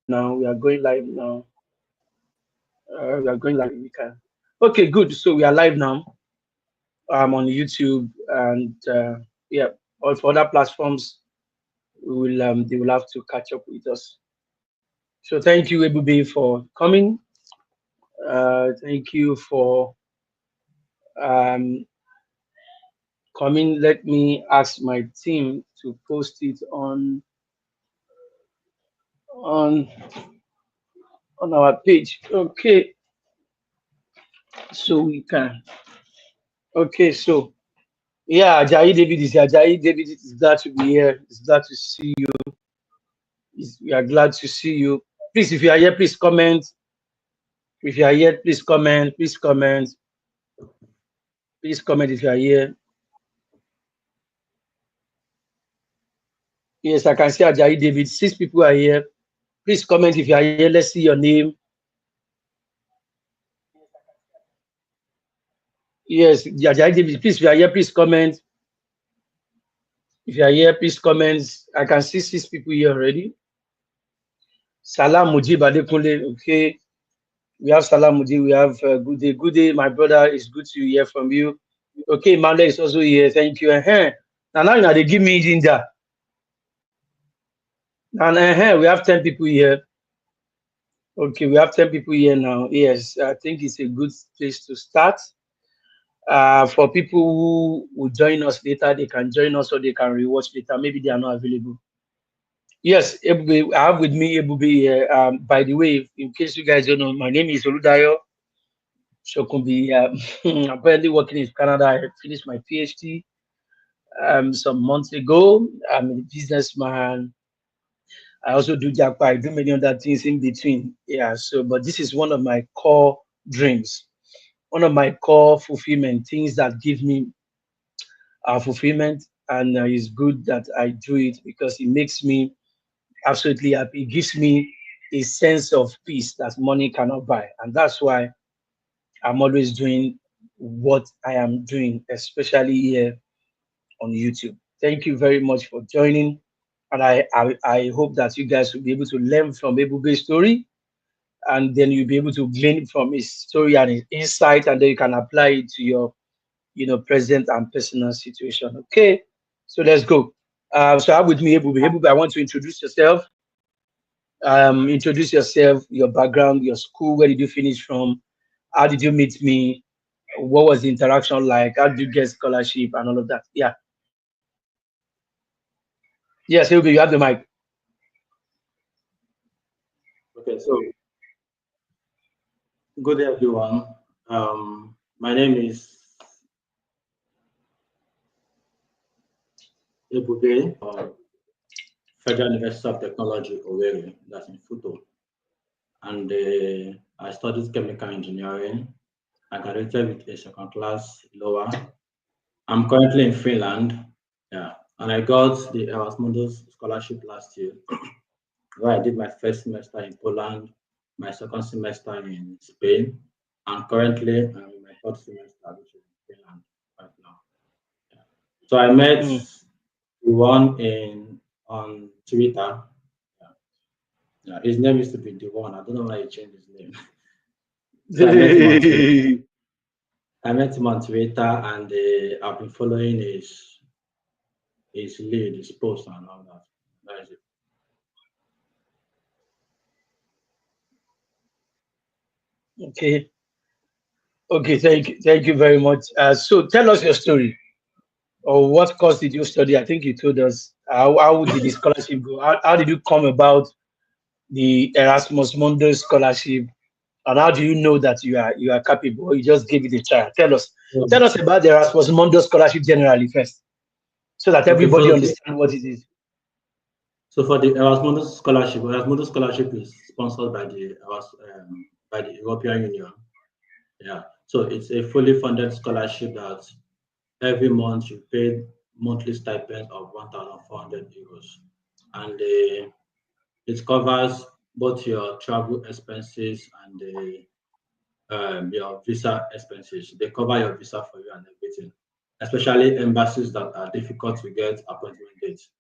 now. We are going live now. We are going live. We can. Okay, good. So we are live now. On YouTube and yeah, or for other platforms, we will they will have to catch up with us. So thank you, Ebube, for coming. Thank you for um, coming. Let me ask my team to post it on on our page. Okay, so we can. Okay, so yeah, Ajayi David is here. Ajayi David is glad to be here. It's glad to see you. We are glad to see you. Please, if you are here, please comment. If you are here, please comment. Please comment. Please comment if you are here. Yes, I can see Ajayi David. 6 people are here. Please comment if you are here. Let's see your name. Yes, Ajayi David. Please, if you are here, please comment. If you are here, please comment. I can see 6 people here already. Salam Mujib Adekunle. Okay. We have Salam Mujib. We have good day. Good day, my brother. It's good to hear from you. Okay, Manda is also here. Thank you. Now they give me ginger. And we have 10 people here. Okay, we have 10 people here now. Yes, I think it's a good place to start. For people who will join us later, they can join us or they can rewatch later. Maybe they are not available. Yes, Ebube, I have with me Ebube here. By the way, in case you guys don't know, my name is Oludayo Shokumbi. I'm currently working in Canada. I finished my Ph.D. Some months ago. I'm a businessman. I also do Jackpot. I do many other things in between. Yeah. So, but this is one of my core dreams, one of my core fulfillment things that give me fulfillment, and it's good that I do it because it makes me absolutely happy. It gives me a sense of peace that money cannot buy, and that's why I'm always doing what I am doing, especially here on YouTube. Thank you very much for joining. And I hope that you guys will be able to learn from Ebube's story, and then you'll be able to glean from his story and his insight, and then you can apply it to your present and personal situation. Okay, so let's go. So I have with me Ebube. Ebube, I want to introduce yourself. Introduce yourself, your background, your school, where did you finish from? How did you meet me? What was the interaction like? How did you get scholarship and all of that? Yeah. Yes, Ebube, you have the mic. Okay, so good day, everyone. My name is Ebube, Federal University of Technology, Owerri, that's in Futo. And I studied chemical engineering. I graduated with a second class lower. I'm currently in Finland, yeah, and I got the Erasmus scholarship last year, where I did my first semester in Poland, my second semester in Spain, and currently I'm in my third semester, which is in Finland right now. Yeah. So I met the one on Twitter. Yeah. Yeah, his name used to be the one. I don't know why he changed his name. So I met him on Twitter. I met him on Twitter, and I've been following his lead, his post, and all that. That is it. Okay. Okay. Thank you very much. So tell us your story, or what course did you study? I think you told us. How did the scholarship go? How did you come about the Erasmus Mundus scholarship? And how do you know that you are capable? Or you just gave it a try. Tell us about the Erasmus Mundus scholarship generally first, so that Okay, everybody understand what it is. so for the Erasmus scholarship is sponsored by the European Union. Yeah, so it's a fully funded scholarship that every month you pay monthly stipend of 1,400 euros, and it covers both your travel expenses and your visa expenses. They cover your visa for you and everything, especially embassies that are difficult to get appointment dates.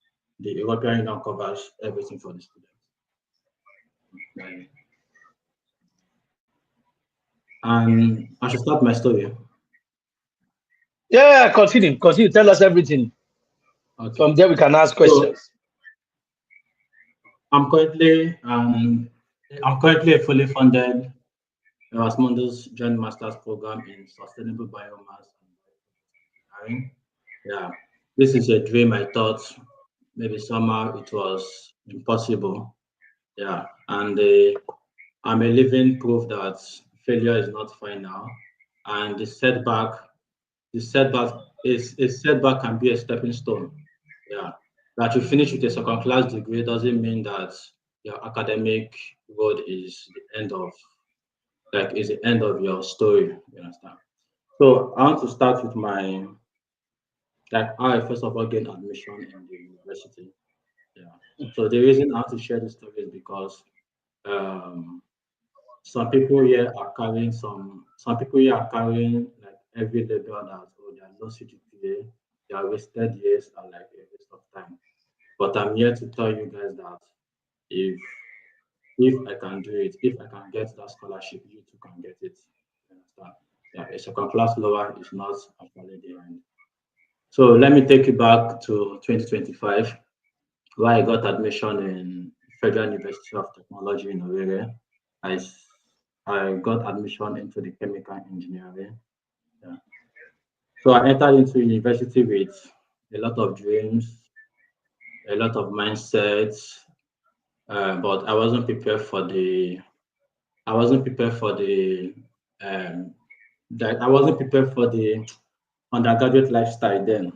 The European Union covers everything for the students. Like, and I should start my story. Yeah, continue. Continue. Tell us everything. Okay. From there, we can ask So questions. I'm currently um I'm currently a fully funded Erasmus Joint Masters program in Sustainable Biomass and Engineering. Yeah, this is a dream I thought maybe somehow it was impossible. Yeah, and I'm a living proof that failure is not final, and the setback is a setback can be a stepping stone. Yeah, that you finish with a second class degree doesn't mean that your academic road is the end of is the end of your story. You understand? So I want to start with my how I first of all gained admission in the university. Yeah. So the reason I want to share this story is because um, some people here are carrying some people here are carrying like every label that oh they are low CGPA, they are wasted years and like a waste of time. But I'm here to tell you guys that if if I can do it, if I can get that scholarship, you too can get it. You understand? Yeah, a second class lower is not actually the end. So let me take you back to 2025, where I got admission in Federal University of Technology in Owerri. I, s- I got admission into the chemical engineering. Yeah. So I entered into university with a lot of dreams, a lot of mindsets, but I wasn't prepared for the um, that I wasn't prepared for the undergraduate lifestyle then.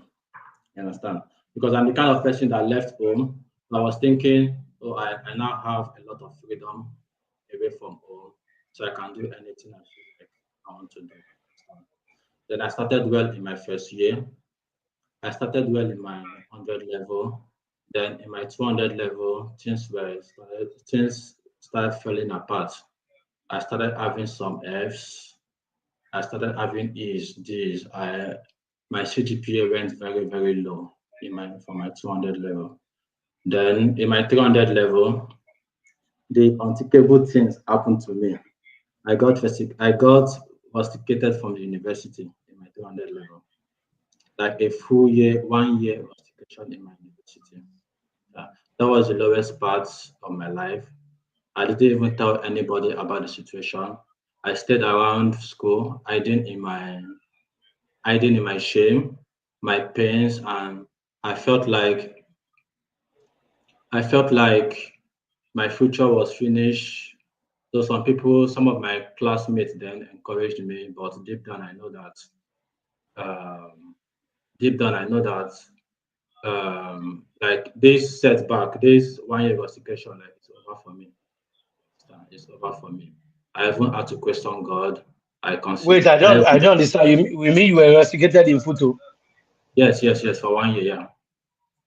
You understand? Because I'm the kind of person that left home. I was thinking, oh, I now have a lot of freedom away from home, so I can do anything I feel like I want to do. Understand? Then I started well in my first year. I started well in my 100 level. Then in my 200 level, things started falling apart. I started having some Fs. I started having E's, D's. My CGPA went very, very low in my for my 200 level. Then in my 300 level, the unthinkable things happened to me. I got rusticated from the university in my 300 level, like a full year, 1 year rustication in my university. Yeah, that was the lowest part of my life. I didn't even tell anybody about the situation. I stayed around school, hiding in my shame, my pains, and I felt like I felt like my future was finished. So some of my classmates then encouraged me, but um, deep down I know that like this setback, this 1 year investigation, like it's over for me. It's over for me. I even had to question God. Wait, I don't understand. We mean you were investigated in photo, Yes, for 1 year, yeah.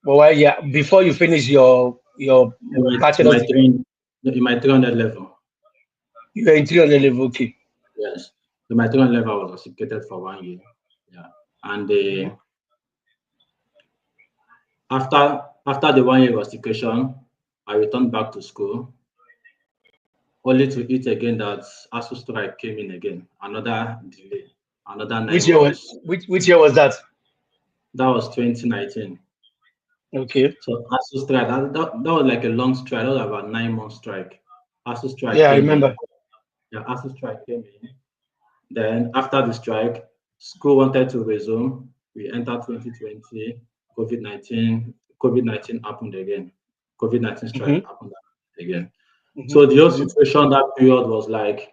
but why? Yeah, before you finish your In bachelor's my degree, three in my 300 level. you were in 300 level. Okay. Yes. In my 300 level, I was executed for 1 year. Yeah. And Mhm. after the 1 year investigation, I returned back to school, only to eat again that ASU strike came in again. Another delay, another Which nine year was months. which year was that? That was 2019. Okay. So ASU strike, that was like a long strike. That was about 9 month strike. ASU strike Yeah, I came in. remember. Yeah, ASU strike came in. Then after the strike, school wanted to resume. We entered 2020. COVID-19 happened again. COVID-19 strike Hmm. happened again. Hmm. So the whole Hmm. situation that period was like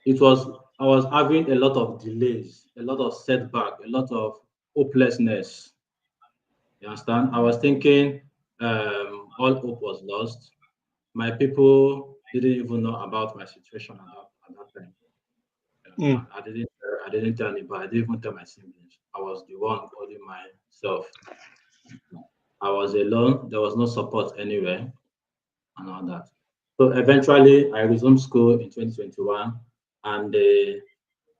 it was I was having a lot of delays, a lot of setback, a lot of hopelessness. You understand? I was thinking all hope was lost. My people didn't even know about my situation at that time. You Mm. understand? I didn't tell anybody. I didn't even tell my siblings. I was the one holding myself. I was alone. There was no support anywhere and all that. So eventually, I resumed school in 2021, and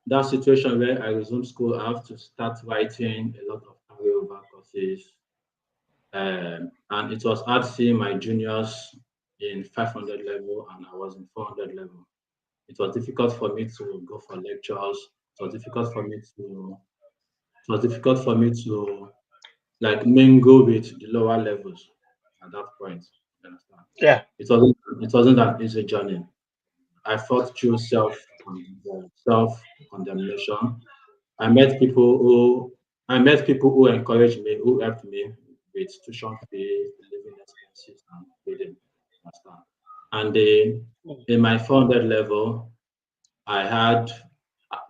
that situation where I resumed school, I have to start writing a lot of carryover courses, and it was hard seeing my juniors in 500 level and I was in 400 level. It was difficult for me to go for lectures. It was difficult for me to it was difficult for me to like mingle with the lower levels at that point. You understand? Yeah. It wasn't an easy journey. I fought through self condemnation. I met people who encouraged me, who helped me with tuition fees, living expenses, and feeding. Understand? And in my 400 level, I had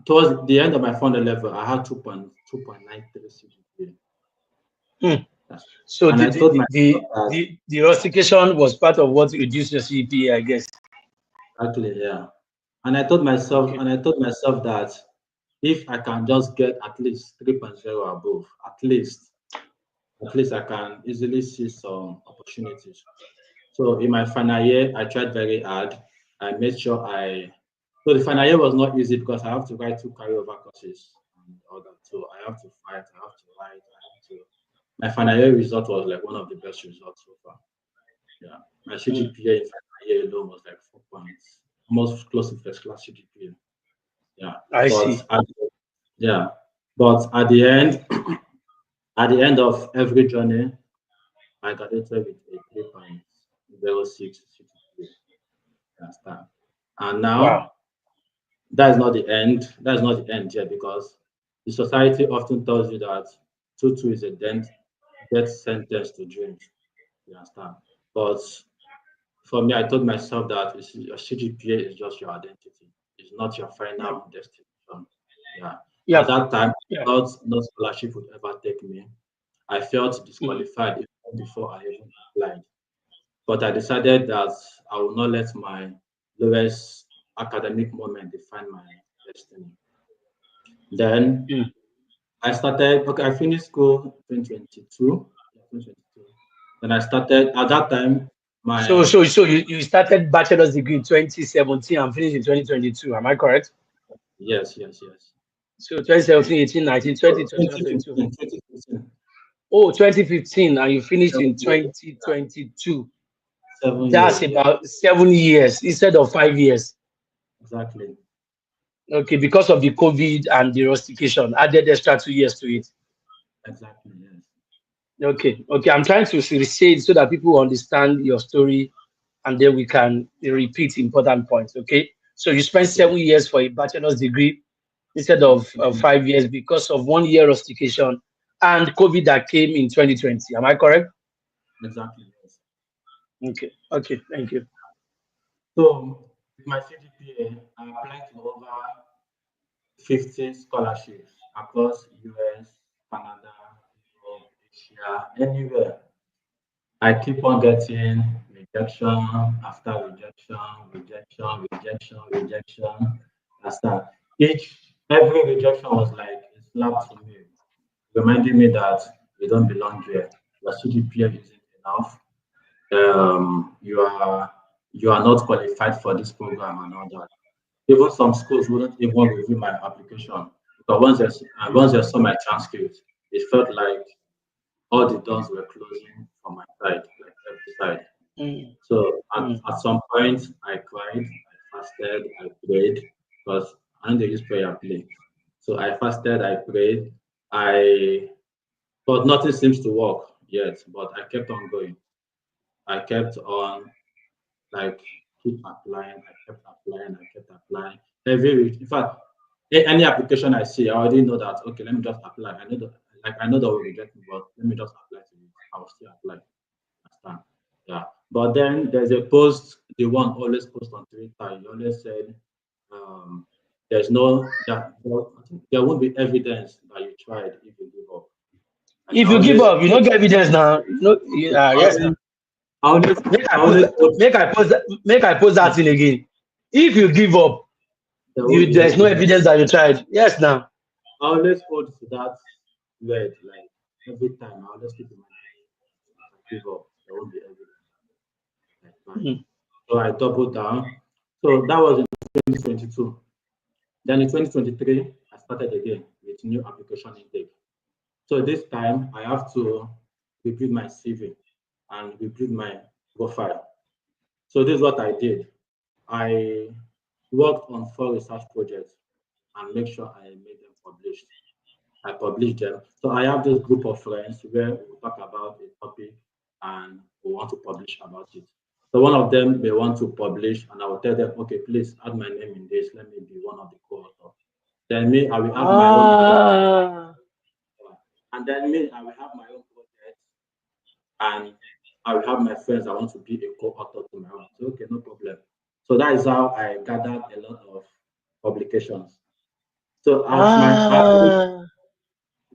towards the end of my 400 level, I had 2.93 CGPA. Hmm. That's- So And the I the, told the myself the that the rustication was part of what reduced your CPA, I guess. actually, yeah. And Okay. I told myself that if I can just get at least 3.0 above, at least I can easily see some opportunities. So in my final year, I tried very hard. I made sure so the final year was not easy because I have to write two carryover courses and all that. So I have to fight, I have to write, I have to. My final year result was like one of the best results so far. Yeah. My Hmm. CGPA in final year alone was like 4 points, almost close to first class CGPA. Yeah. I But see. yeah. But at the end of every journey, I graduated with a 3.06 CGPA. Understand? And Wow. now that is not the end. That is not the end yet because the society often tells you that 2-2 is a death sentence to dreams. You understand? But for me, I told myself that your CGPA is just your identity. It's not your Yeah. final destination. Yeah. At Yeah. that time, I Yeah. thought no scholarship would ever take me. I felt Hmm. disqualified even before I even applied. But I decided that I will not let my lowest academic moment define my destiny. Then Hmm. I finished school 2022. Yeah, 2022. Then I started, at that time, So my, so so you started bachelor's degree in 2017 and finished in 2022. Am I correct? yes, yes, yes. So 2017, 18, 19, 20, 21, 22. 2015, 2015, Oh, 2015, and you finished in 7 years, 2022. 7 years, That's yeah, about 7 years instead of 5 years. exactly, Okay, because of the COVID and the rustication, added extra 2 years to it. exactly, yes, Okay, okay. I'm trying to say it so that people understand your story and then we can repeat important points. Okay, so you spent okay, 7 years for a bachelor's degree instead of yes, 5 years because of 1 year rustication and COVID that came in 2020. Am I correct? exactly, yes. Okay, okay. Thank you. So, with my CGPA, I applied to over 50 scholarships across US, Canada, Europe, Asia, anywhere. I keep on getting rejection after rejection, rejection, rejection, rejection. That's that. Every rejection was like a slap to me, reminding me that you don't belong here. Your CGPA isn't enough. You are not qualified for this program and all that. Even some schools wouldn't even review my application because Mm, once they saw my transcript, it felt like all the doors were closing from my side, like every side. mm, So mm. at some point, I cried, I fasted, I prayed because I don't use prayer play. So I fasted, I prayed, I but nothing seems to work yet. But I kept on going. I kept on like keep applying. I kept applying. I kept applying. Every week, in fact, any application I see, I already know that. Okay, let me just apply. I know that will reject me, but let me just apply to it. I will still apply. Understand? Yeah. But then there's a post, the one always post on Twitter. He always said, um, there's no that well, I think there won't be evidence that you tried if you give up. Like If you give up, you don't get evidence now. No, I yes, now. always, I always, Make I I post always that, post, make I post that thing again. If you give up, there won't you be there's no evidence. evidence that you tried. Yes, now. I always hold to that word, like every time. I always keep in mind that if I give up, there won't be evidence that I tried. Mm. So I doubled down. So that was in 2022. Then in 2023, I started again with new application intake. So this time I have to rebuild my CV and rebuild my profile. So this is what I did. I worked on 4 research projects and make sure I made them published. I published them. So I have this group of friends where we talk about a topic and we want to publish about it. So one of them may want to publish, and I will tell them, okay, please add my name in this. Let me be one of the co-authors. Then me, I will have my own project, Ah, and then me, I will have my own project, and I will have my friends. I want to be a co-author to my own. So, okay, no problem. So that is how I gathered a lot of publications. So at my ah.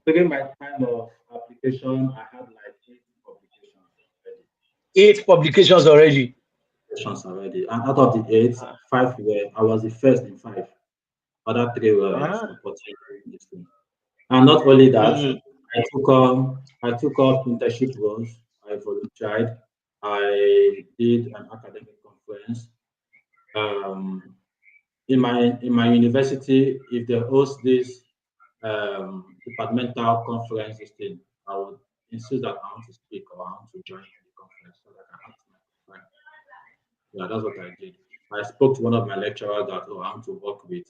during my time of application, I had like 8 already. 8 publications already. Publications already. And out of the eight, Ah, 5 were I was the first in 5. Other 3 were ah. supporting this thing. And not only that, Mm. I took up internship roles. I volunteered. I did an academic conference. Um, in my university, if they host this departmental conference, this thing, I would insist that I want to speak or I want to join the conference so that I can ask my profile. Yeah, that's what I did. I spoke to one of my lecturers that I want to work with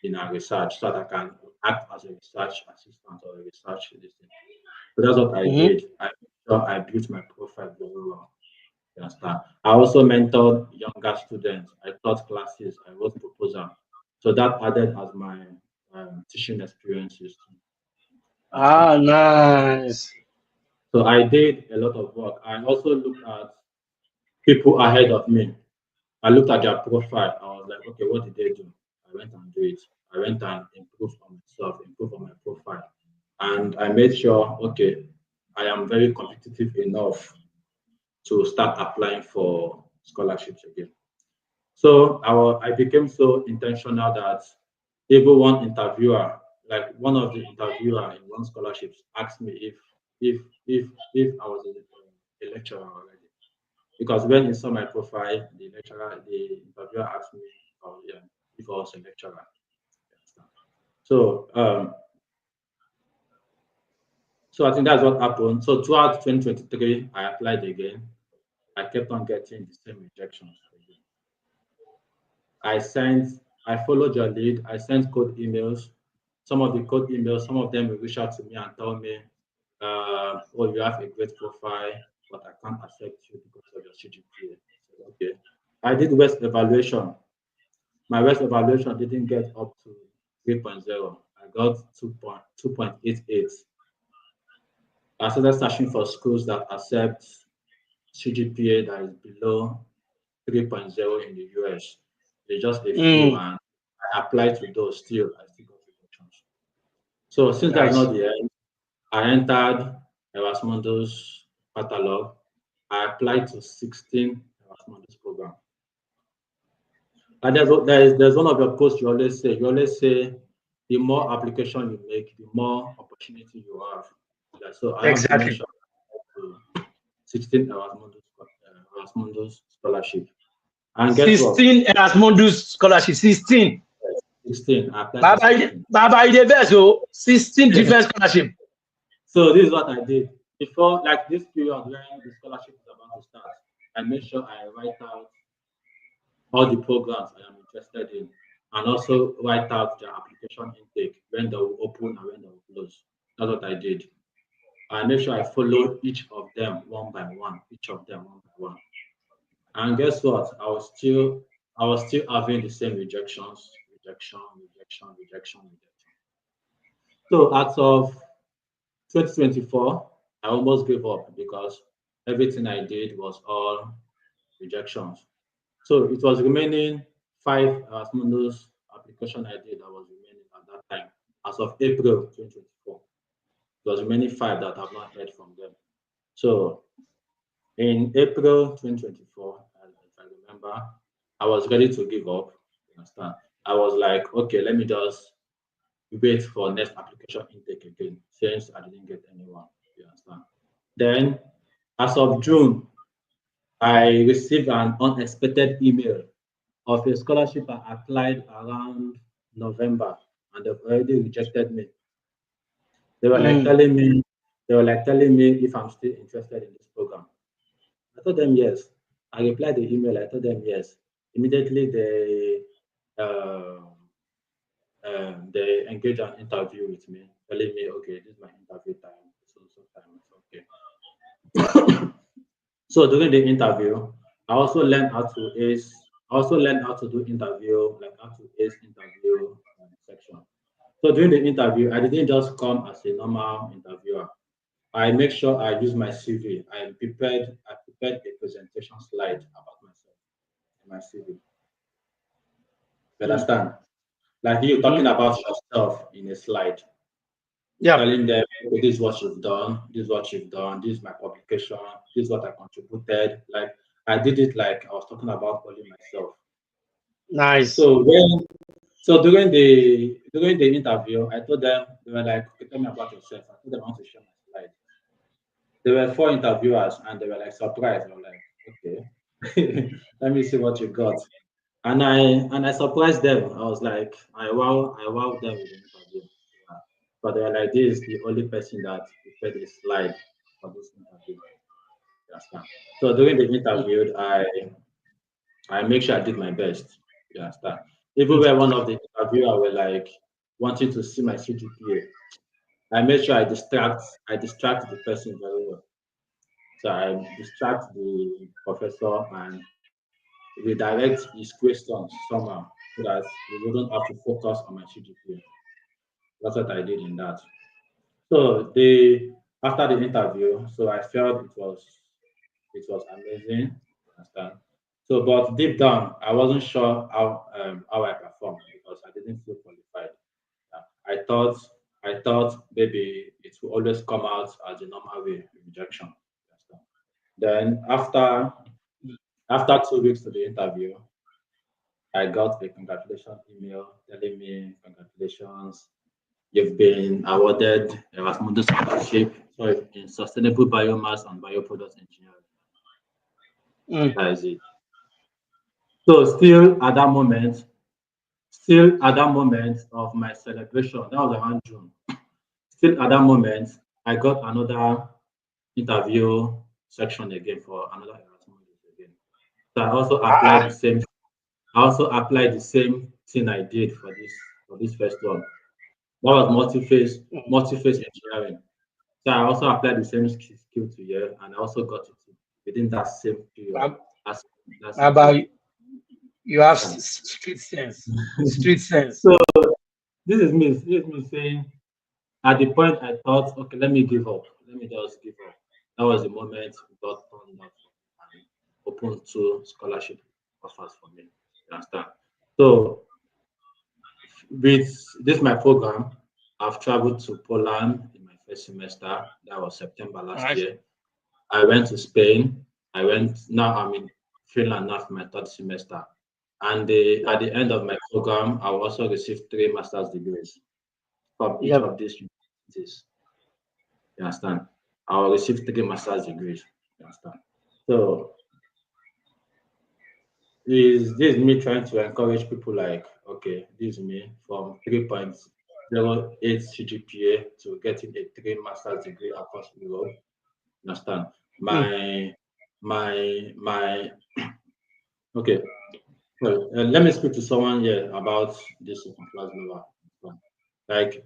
in our research so that I can act as a research assistant or a research assistant. So that's what I Mm-hmm. did. I built my profile very well. You understand? I also mentored younger students. I taught classes. I wrote proposal. So that added as my teaching experiences. You understand? Ah, nice. So I did a lot of work. I also looked at people ahead of me. I looked at their profile. I was like, okay, what did they do? I went and do it. I went and improved on myself, improved on my profile. And I made sure, okay, I am very competitive enough to start applying for scholarships again. So I became so intentional that even one interviewer, like one of the interviewer in one scholarships, asked me if if I was a lecturer already. Because when he saw my profile, the interviewer asked me yeah, if I was a lecturer. So so I think that's what happened. So throughout 2023, I applied again. I kept on getting the same rejections again. I sent, I followed your lead. I sent code emails. Some of the code emails, some of them will reach out to me and tell me, "Oh, you have a great profile, but I can't accept you because of your CGPA." I said, "Okay." I did West evaluation. My West evaluation didn't get up to 3.0. I got 2.88. I started searching for schools that accept CGPA that is below 3.0 in the US. There's just a few, Mm. and I applied to those still. I still got rejections. So since that's Nice. not the end, I entered Erasmus catalog. I applied to 16 Erasmus program. And there's one of your posts you always say. You always say the more application you make, the more opportunity you have. Yeah, so I have to Exactly. mention to 16 Erasmus scholarship. And guess what? 16 Erasmus scholarship. 16. 16. I applied to Baba, 16. Baba, the best. Oh, 16 different scholarship. So this is what I did before, like this period when the scholarship is about to start. I make sure I write out all the programs I am interested in, and also write out the application intake when they will open and when they will close. That's what I did. I make sure I follow each of them one by one, each of them one by one. And guess what? I was still having the same rejections, rejection, rejection, rejection, rejection. So as of 2024, I almost gave up because everything I did was all rejections. So it was remaining 5 Mundus application I did that was remaining at that time. As of April 2024, it was remaining 5 that I've not heard from them. So in April 2024, if I remember, I was ready to give up. You understand? I was like, okay, let me just wait for next application intake again, since I didn't get anyone. You understand? Then, as of June, I received an unexpected email of a scholarship I applied around November, and they've already rejected me. They were like Mm. telling me, they were like telling me if I'm still interested in this program. I told them yes. I replied the email. I told them yes. Immediately they engage an interview with me, telling me, okay, this is my interview time. So time. Okay. So during the interview, I also learned how to ace. I also learned how to do interview, like how to ace interview section. So during the interview, I didn't just come as a normal interviewer. I make sure I use my CV. I prepared a presentation slide about myself in my CV. You Mm. understand? Like you talking Mm-hmm. about yourself in a slide, Yeah. telling them, okay, this is what you've done, this is what you've done, this is my publication, this is what I contributed. Like I did it like I was talking about only myself. Nice. So during the interview, I told them, they were like, okay, tell me about yourself. I told them I want to share my slide. There were four interviewers and they were like surprised. I was like, okay, let me see what you got. And I surprised them. I was like, I wowed them with the interview. Yeah. But they were like, this is the only person that prepared a slide for this interview. You understand? So during the Mm. interview, I make sure I did my best. You understand? Even Mm. when one of the interviewer were like wanting to see my CGPA, I made sure I distract the person very well. So I distract the professor and redirect his questions somehow so that we wouldn't have to focus on my CGPA. That's what I did in that. So they after the interview, so I felt it was amazing. Understand? So, but deep down, I wasn't sure how I performed because I didn't feel qualified. Yeah. I thought maybe it will always come out as a normal way rejection. Understand? Then after 2 weeks to the interview, I got a congratulations email telling me congratulations, you've been awarded Erasmus scholarship in sustainable biomass and bioproduct engineering. Mm. That is it. So still at that moment of my celebration, that was around June. Still at that moment, I got another interview section again for another Erasmus again. So Ah. I also applied the same thing I did for this first one. That was Mm. multi-phase engineering. So I also applied the same skill to here, and I also got it within that same period. How That's that how same about period. you? You have Understand? street sense. Street sense. So this is me saying at the point I thought, okay, let me give up. Let me just give up. That was the moment God turned up and opened two scholarship offers for me. You understand? So with this my program, I've traveled to Poland in my first semester. That was September last Nice. year. I went to Spain. Now I'm in Finland now for my third semester. And at the end of my program, I will also receive three master's degrees from each Yep. of these universities. You understand? I will receive three master's degrees. You understand? So this is me trying to encourage people like, okay, this is me from 3.08 CGPA to getting a three master's degree across Europe. You understand? Mm. My okay. Well, let me speak to someone here about this second class lower. Like,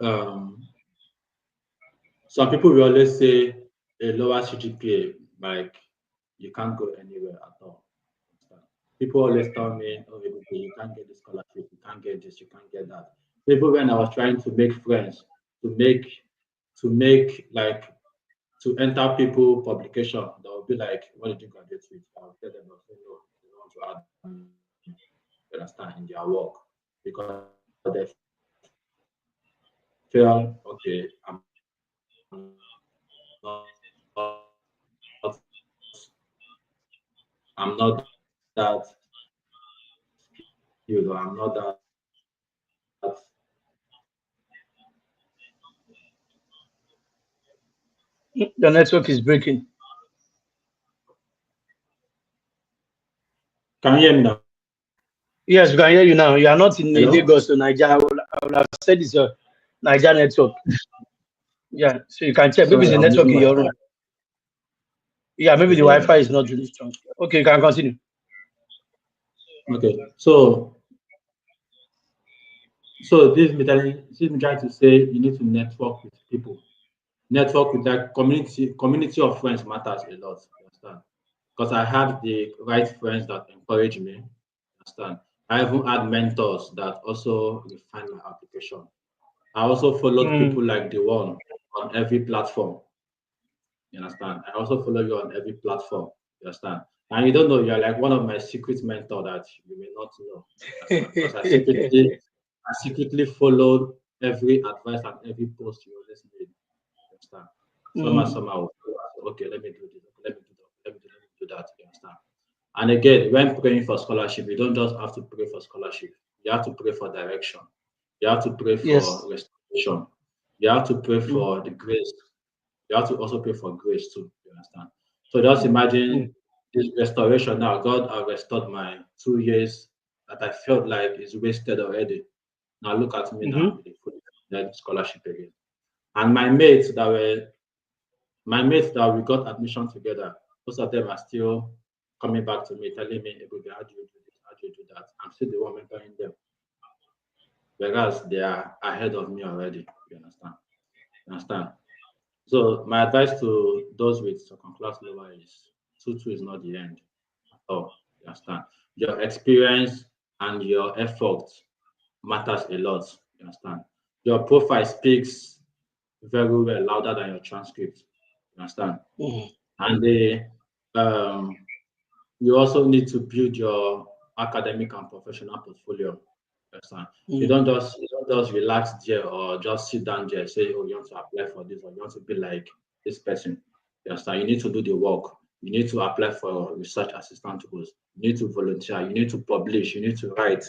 um, some people will always say a lower CGPA, like you can't go anywhere at all. People always tell me, oh, you can't get this scholarship, you can't get this, you can't get that. Even when I was trying to make friends, to make like to enter people publication, that would be like, what did you graduate with? I'll tell them, no, they don't want to add me, you understand, in their work because they feel, okay, I'm not skilled or I'm not that. The network is breaking. Can you hear me now? Yes, we can hear you now. You are not in Hello? Lagos, so Niger. I would have said it's a Niger network. Yeah, so you can check. Maybe it's Sorry, the I'm network using in your room. Wi-Fi. Yeah, maybe Please the hear me. Wi-Fi is not really strong. Okay, you can continue. Okay. So this me trying to say you need to network with people. Network with that community of friends matters a lot. You understand? Because I had the right friends that encourage me. Understand? I even had mentors that also refine my application. I also followed Mm. people like the one on every platform. You understand? I also follow you on every platform. You understand? And you don't know you're like one of my secret mentor that you may not know. You understand? Because I secretly followed every advice and every post you always made. You understand? Mm. Somehow, okay, let me do this, okay, let me do that. You understand? And again, when praying for scholarship, you don't just have to pray for scholarship. You have to pray for direction. You have to pray for Yes. restoration. You have to pray Mm. for the grace. You have to also pray for grace too. You understand? So just imagine Mm. this restoration now. God has restored my 2 years that I felt like is wasted already. Now look at me now Mm-hmm. with a full scholarship again. And my mates that we got admission together, most of them are still coming back to me, telling me, Ebube, how do you do this? How do you do that? I'm still the one mentoring them, whereas they are ahead of me already. You understand? You understand? So my advice to those with second class lower is 2-2 is not the end at all. You understand? Your experience and your effort matters a lot. You understand? Your profile speaks very well louder than your transcript. You understand? Mm. And you also need to build your academic and professional portfolio. You understand? You Mm. don't just you don't just relax there or just sit down there and say, oh, you want to apply for this or you want to be like this person. You understand? You need to do the work. You need to apply for research assistant roles. You need to volunteer. You need to publish. You need to write.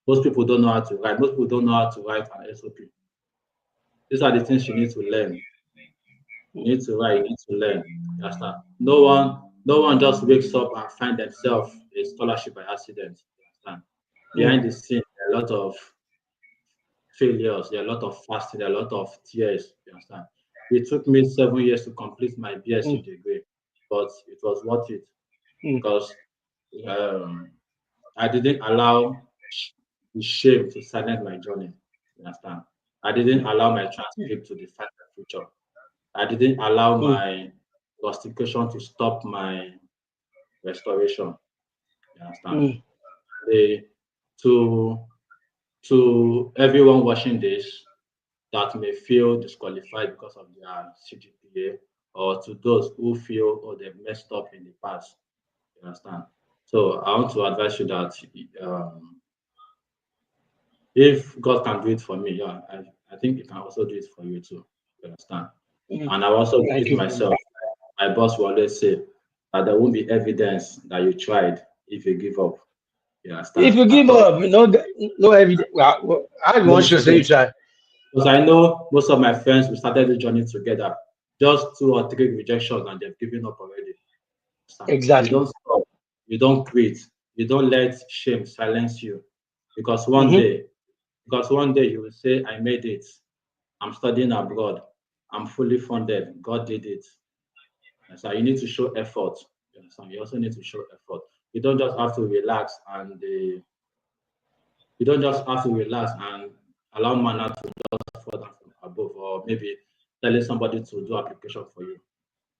Most people don't know how to write. Most people don't know how to write an SOP. These are the things you need to learn. You need to write, you need to learn. You understand? No one just wakes up and find themselves a scholarship by accident. You understand? Mm. Behind the scene, there are a lot of failures, there are a lot of fasting, there are a lot of tears. You understand? It took me 7 years to complete my BSc Mm. degree, but it was worth it Mm. because um, I didn't allow the shame to silence my journey. You understand? I didn't allow my transcript to define my future. I didn't allow Mm. my rustication to stop my restoration. You understand? Mm. They, to to everyone watching this that may feel disqualified because of their CGPA, or to those who feel oh they've messed up in the past. You understand? So I want to advise you that if God can do it for me, yeah, I think He can also do it for you too. You understand? Mm. And I also do Thank it you very much. myself. My boss will always say that there won't be evidence that you tried if you give up. You If understand? you At give all. up, no evidence. Well, I want Yes, to say you yes. try. Because I know most of my friends we started the journey together. Just 2 or 3 rejections and they've given up already. Understand? You Exactly. don't stop. You don't quit. You don't let shame silence you. Because one Mm-hmm. day, because one day you will say, I made it. I'm studying abroad. I'm fully funded. God did it. So you need to show effort. You understand? You also need to show effort. You don't just have to relax and you don't just have to relax and allow manna to just fall down from above, or maybe telling somebody to do application for you.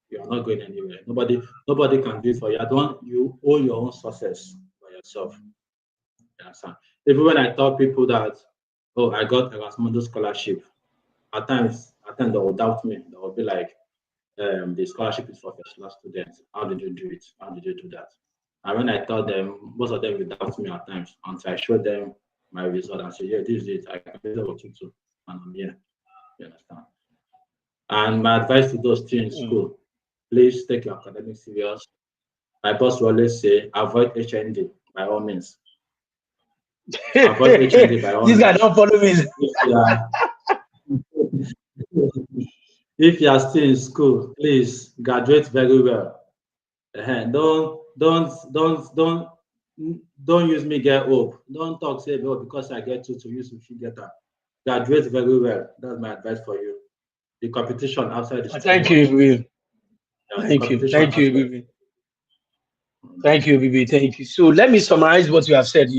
You are not going anywhere. Nobody can do it for you. I don't. You own your own success by yourself. You understand? Even when I tell people that, oh, I got Erasmus scholarship, at times they will doubt me. They will be like, the scholarship is for first class students. How did you do it? How did you do that? And when I tell them, most of them will doubt me at times until I show them my result and say, yeah, this is it. I can do it with too. And I'm here. You understand? And my advice to those still in Mm. school, please take your academics serious. My boss will always say, avoid HND by all means. Avoid HND by all This guy means. don't follow me. If you are, if you are still in school, please graduate very well. Don't use me get hope. Don't talk say oh because I get two to use you should get that. Graduate very well. That's my advice for you. The competition outside the school Thank was you, Will. Yeah, the Thank you. competition Thank you, aspect. Bibi. Mm. Thank you, Bibi. Thank you. So let me summarize what you have said.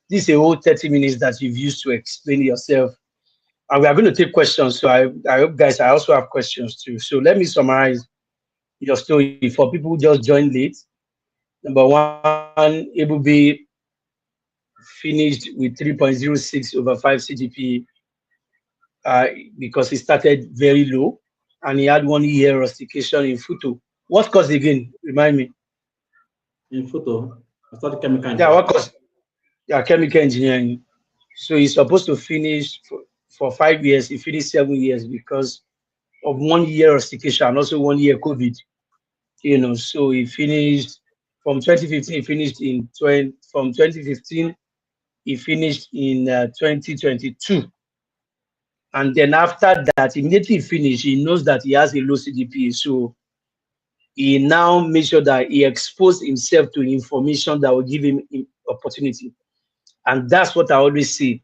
This is a whole 30 minutes that you've used to explain yourself. And we are going to take questions. So I hope, guys, I also have questions too. So let me summarize your story for people who just joined late. Number one, Ebube finished with 3.06 over 5 CGPA because he started very low and he had 1 year rustication in Futo. What course again? Remind me. In photo, I studied chemical Yeah, what engineering. course? Yeah, chemical engineering. So he's supposed to finish for 5 years. He finished 7 years because of 1 year rustication and also 1 year COVID. So he finished from 2015. He finished in 20 from 2015. He finished in 2022. And then after that, immediately finished, he knows that he has a low CGPA. So he now makes sure that he exposed himself to information that will give him opportunity. And that's what I always say.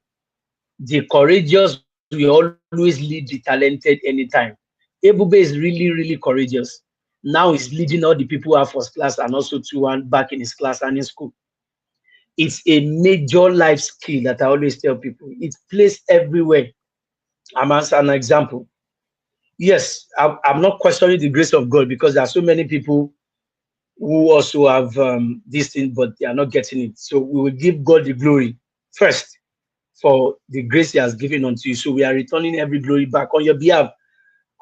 The courageous will always lead the talented anytime. Ebube is really, really courageous. Now he's leading all the people who are first class and also 2-1 back in his class and in school. It's a major life skill that I always tell people. It plays everywhere. I'm as an example. Yes, I'm not questioning the grace of God because there are so many people who also have this thing, but they are not getting it. So we will give God the glory first for the grace He has given unto you. So we are returning every glory back on your behalf.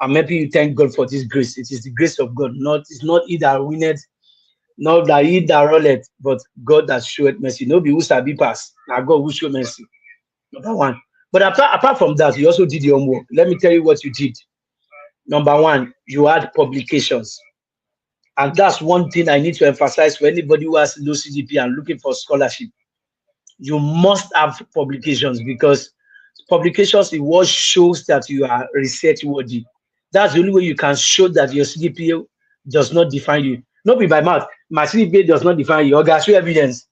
I'm happy you thank God for this grace. It is the grace of God. It's not he that winneth, not that he that rolleth, but God that showeth mercy. No be who shall be pass. Now God who show mercy. Number one. But apart from that, you also did your homework. Let me tell you what you did. Number one, you had publications. And that's one thing I need to emphasize for anybody who has low CGP and looking for scholarship. You must have publications because publications is what shows that you are research worthy. That's the only way you can show that your CGPA does not define you. Not be by mouth. My CGPA does not define you. Okay, show evidence.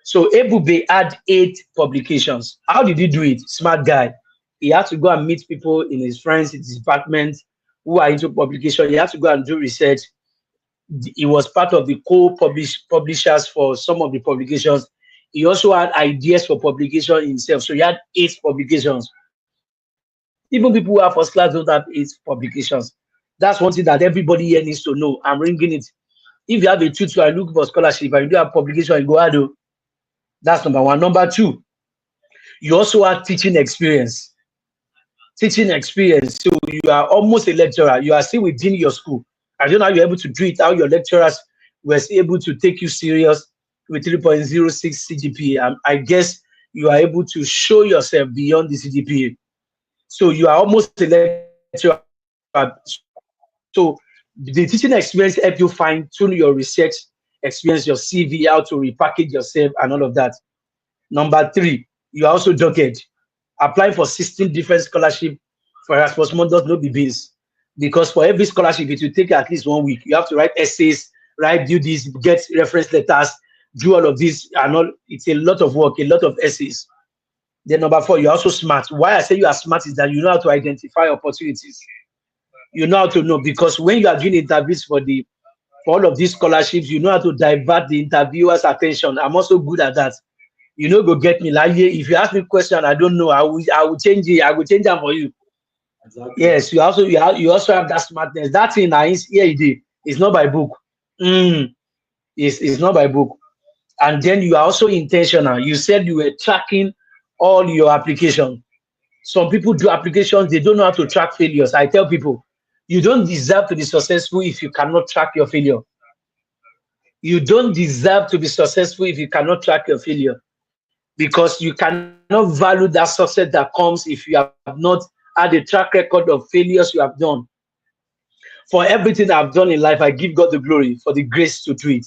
So Ebube had 8 publications. How did he do it? Smart guy. He had to go and meet people in his friends, in his department who are into publication. He had to go and do research. He was part of the co-publishers for some of the publications. He also had ideas for publication himself. So he had 8 publications. Even people who are first class don't have 8 publications. That's one thing that everybody here needs to know. I'm bringing it. If you have a tutor and look for scholarship and you do have publication, you go ahead. That's number one. Number two, you also have teaching experience. Teaching experience. So you are almost a lecturer. You are still within your school. I don't know how you're able to do it, how your lecturers were able to take you serious with 3.06 CGPA. I guess you are able to show yourself beyond the CGPA. So you are almost a lecturer. So the teaching experience help you fine tune your research experience, your CV, how to repackage yourself, and all of that. Number three, you are also dogged. Applying for 16 different scholarship for Erasmus Mundus no be beans. Because for every scholarship, it will take at least 1 week. You have to write essays, do this, get reference letters, do all of this, and all. It's a lot of work, a lot of essays. Then number four, you're also smart. Why I say you are smart is that you know how to identify opportunities. You know how to know because when you are doing interviews for all of these scholarships, you know how to divert the interviewer's attention. I'm also good at that. You know, go get me like if you ask me a question I don't know, I will change it. I will change them for you. Exactly. Yes, you also have that smartness. That thing that is here it is. It's not by book. Mm, it's not by book. And then you are also intentional. You said you were tracking all your applications. Some people do applications, they don't know how to track failures. I tell people, you don't deserve to be successful if you cannot track your failure. You don't deserve to be successful if you cannot track your failure because you cannot value that success that comes if you have not had a track record of failures you have done. For everything I've done in life, I give God the glory for the grace to do it.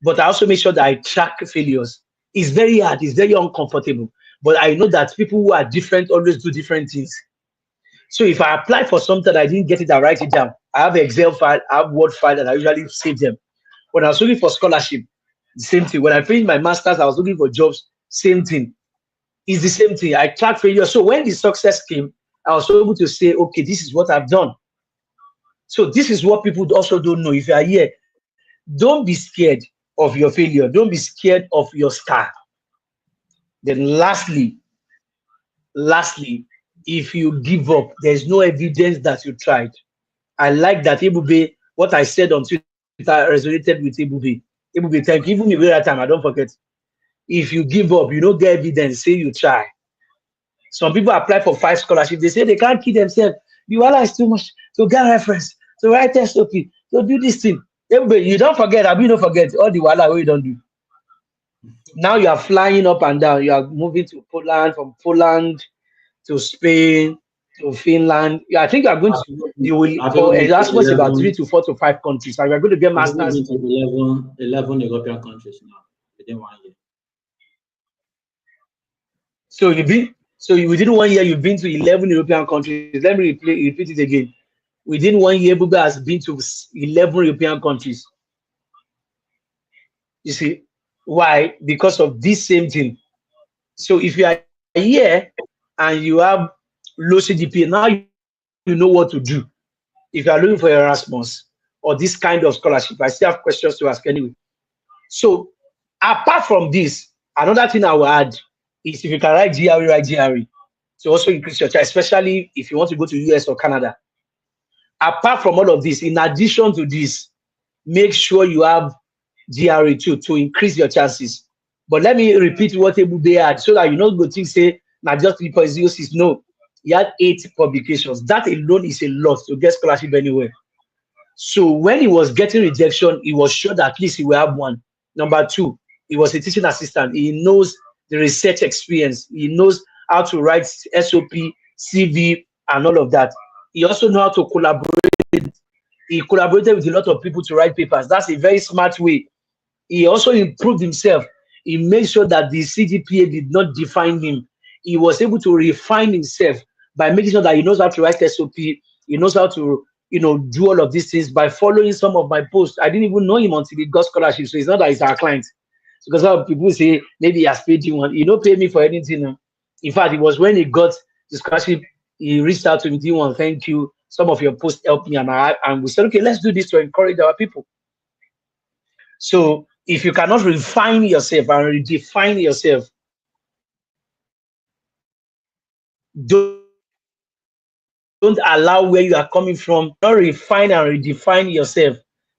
But I also make sure that I track failures. It's very hard, it's very uncomfortable. But I know that people who are different always do different things. So if I apply for something I didn't get it, I write it down. I have an Excel file, I have Word file, and I usually save them. When I was looking for scholarship, the same thing. When I finished my master's, I was looking for jobs, same thing. It's the same thing. I track failure. So when the success came, I was able to say, okay, this is what I've done. So this is what people also don't know. If you are here, don't be scared of your failure. Don't be scared of your star. Then lastly, if you give up, there's no evidence that you tried. I like that Ebube, what I said on Twitter resonated with Ebube. Ebube, thank you. Even me very that time, I don't forget. If you give up, you don't get evidence, say you try. Some people apply for 5 scholarships. They say they can't keep themselves. The wala is too much to get reference, to write SOP, to do this thing. Everybody, you don't forget, I mean, don't forget all the wala you don't do. Now you are flying up and down. You are moving to Poland, from Poland to Spain to Finland. Yeah, I think you are going to. You will I've for even been to Erasmus about 3 to 4 to 5 countries, and you are going to get I've even masters. been to 11 European countries now within 1 year. So within 1 year you've been to 11 European countries. Let me repeat it again. Within 1 year, Buba has been to 11 European countries. You see why? Because of this same thing. So if you are here and you have low CGPA, now you know what to do. If you are looking for Erasmus or this kind of scholarship, I still have questions to ask anyway. So apart from this, another thing I will add is if you can write GRE, write GRE to also increase your chance, especially if you want to go to US or Canada. Apart from all of this, in addition to this, make sure you have GRE too to increase your chances. But let me repeat what Ebube had so that you not go think say not just 3.06. No, he had 8 publications. That alone is a lot to get scholarship anywhere. So when he was getting rejection, he was sure that at least he will have one. Number two, he was a teaching assistant. He knows the research experience. He knows how to write SOP, CV, and all of that. He also know how to collaborate. He collaborated with a lot of people to write papers. That's a very smart way. He also improved himself. He made sure that the CGPA did not define him. He was able to refine himself by making sure that he knows how to write SOP. He knows how to, do all of these things by following some of my posts. I didn't even know him until he got scholarship. So it's not that he's our client. Because some people say maybe he has paid you one. He don't pay me for anything. No. In fact, it was when he got the scholarship, he reached out to me, D1, thank you. Some of your posts helped me, and we said, okay, let's do this to encourage our people. So if you cannot refine yourself and redefine yourself, don't allow where you are coming from, not refine and redefine yourself.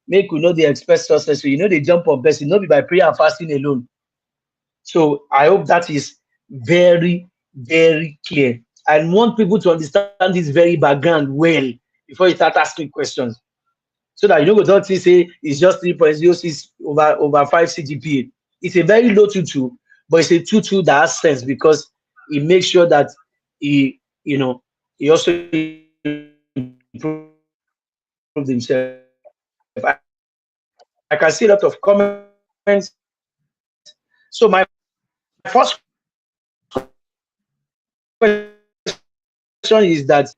Make we know the expect success. So you know they jump on person, not be by prayer and fasting alone. So I hope that is very, very clear. I want people to understand this very background well before you start asking questions. So that you know don't say it's just 3.06 over 5 CGPA. It's a very low tutu, but it's a tutu that has sense because it makes sure that he also improved himself. I can see a lot of comments. So my first question is that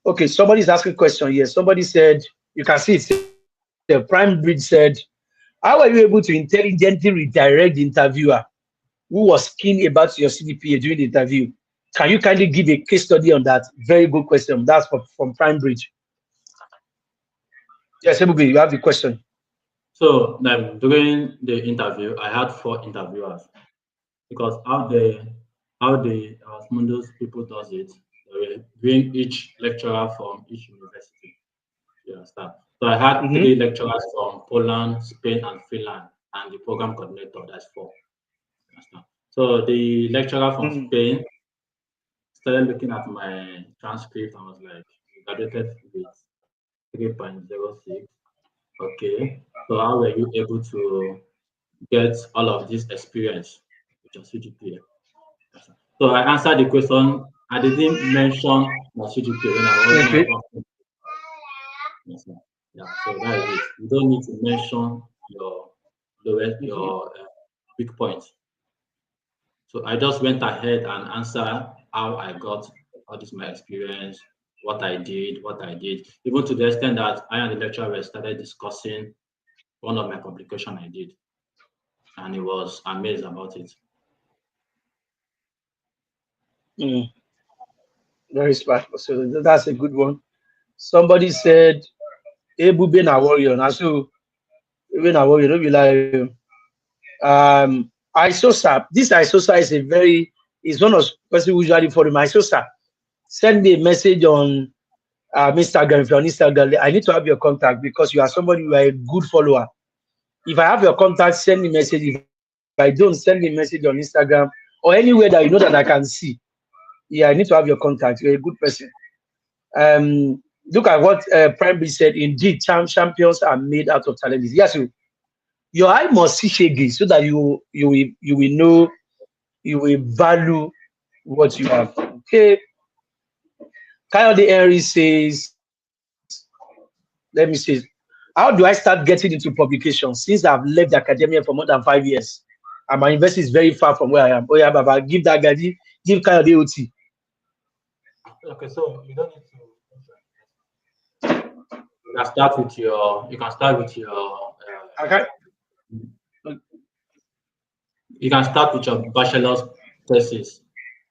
okay, somebody's asking question here. Somebody said you can see it. Prime Bridge said, how are you able to intelligently redirect the interviewer who was keen about your CDPA during the interview? Can you kindly give a case study on that? Very good question. That's from Prime Bridge. Yes, Ebube, you have the question. So during the interview, I had 4 interviewers because how the Mundus people does it, they will bring each lecturer from each university. You understand? So I had 3 lecturers from Poland, Spain, and Finland, and the program coordinator. That's 4. You understand? So the lecturer from Spain started looking at my transcript and was like, "You graduated with 3.06. Okay, so how were you able to get all of this experience with your CGPA?" So I answered the question. I didn't mention my CGPA when I was when I Okay. was asking. Yes, sir. Yeah, so that is it. You don't need to mention your weak points. So I just went ahead and answered how I got all this my experience, what I did, even to the extent that I and the lecturer started discussing one of my publication I did, and he was amazed about it. Mm, very smart. So that's a good one. Somebody said, Ebube na warrior. Now, so, Ebube na warrior, don't be like, Isosa. This Isosa is is one of person who usually follow my Isosa. Send me a message on Instagram. If you're on Instagram, I need to have your contact because you are somebody who are a good follower. If I have your contact, send me message. If I don't, send me message on Instagram or anywhere that you know that I can see. Yeah, I need to have your contact. You're a good person. Look at what Prime B said. Indeed, champions are made out of talent. Yes, your eye must see shaggy so that you will know, you will value what you have. Okay. Kayode Henry says, let me say, how do I start getting into publication since I've left the academia for more than 5 years and my university is very far from where I am? Oh yeah, Baba, give that guy, give Kayode OT. Okay, so you don't need to. You can start with your. You can start with your. Okay. You can start with your bachelor's thesis.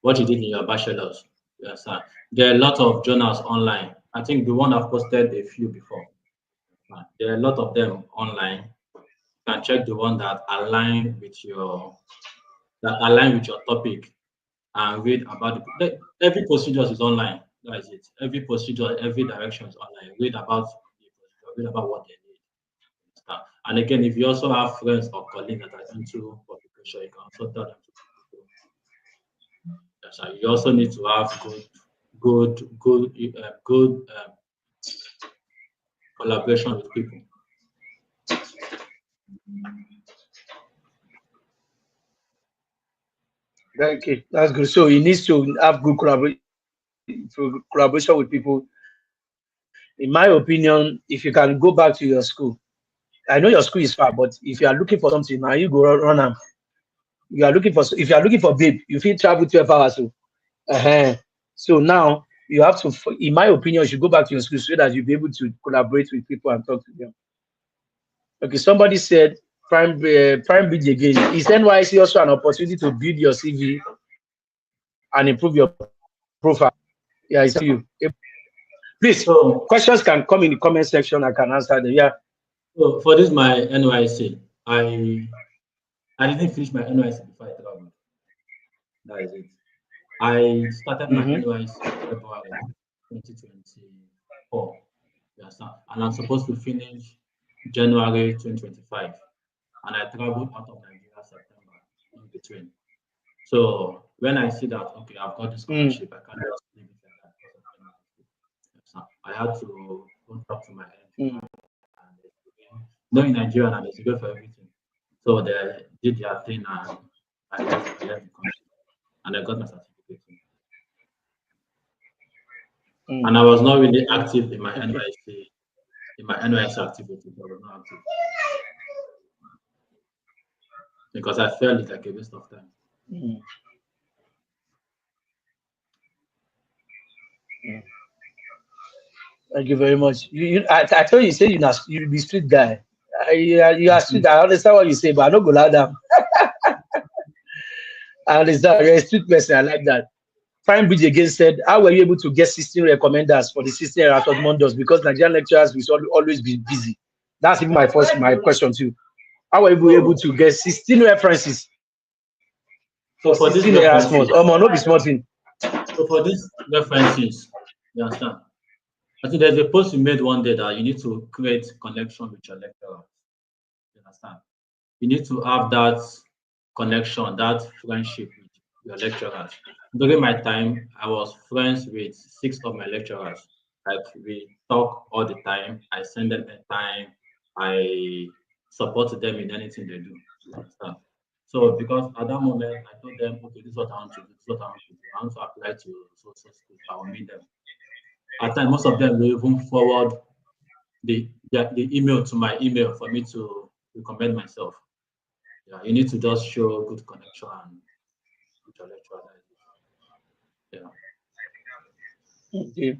What you did in your bachelor's. Yes, sir. There are a lot of journals online. I think the one I've posted a few before. There are a lot of them online. You can check the one that align with your topic and read about every procedure is online. That is it. Every procedure, every direction is online. Read about the procedure, read about what they need. And again, if you also have friends or colleagues that are into publication, you can also tell them to do. Yes, and you also need to have good collaboration with people. Okay, that's good. So he needs to have good collaboration with people. In my opinion, if you can go back to your school, I know your school is far, but if you are looking for something, now you go run am. You are looking for if you are looking for babe, you feel travel 12 hours. So, so now you have to, in my opinion, you should go back to your school so that you'll be able to collaborate with people and talk to them. Okay, somebody said Prime Bridge again. Is NYC also an opportunity to build your CV and improve your profile? Yeah, it's up to you. Please, So, questions can come in the comment section. I can answer them. Yeah. so for this my NYC, I didn't finish my NYC before I traveled. That is it. I started my Mm-hmm. NYC February 2024. Yes, sir. And I'm supposed to finish January 2025. And I traveled out of Nigeria September in between. So when I see that, okay, I've got the Mm, scholarship, I can't just leave it like that because of NYC. Yes, sir. I had to go talk to my mm, engineer and no in Nigeria and there's a way for everything. So they did their thing and I left the country and I got my certificate. And I mm. was not really active Okay. in my NYC activities. I was not active because I felt it like a waste of time. Mm, mm. Thank you very much. I told you, say you be street guy. You are street. I understand what you say, but I don't go loud down. I understand. You're a street person. I like that. Fine Bridge again said, how were you able to get 16 recommenders for the 16 Erasmus Mundus? Because Nigerian lecturers will always be busy. That's even my question too. How were you able So, to get 16 references for 16 so for these Erasmus? references, No be small thing. you understand? I think there's a post you made one day that you need to create connection with your lecturer. You understand? You need to have that connection, that friendship with your lecturers. During my time, I was friends with six of my lecturers. Like we talk all the time. I send them a time. I support them in anything they do. You understand? So because at that moment I told them, okay, this is what I want to do, this is what I want to do. I want to apply to so school. I will meet them. At times, most of them will even forward the email to my email for me to recommend myself. Yeah, you need to just show good connection and with your lecturer. Yeah. Okay.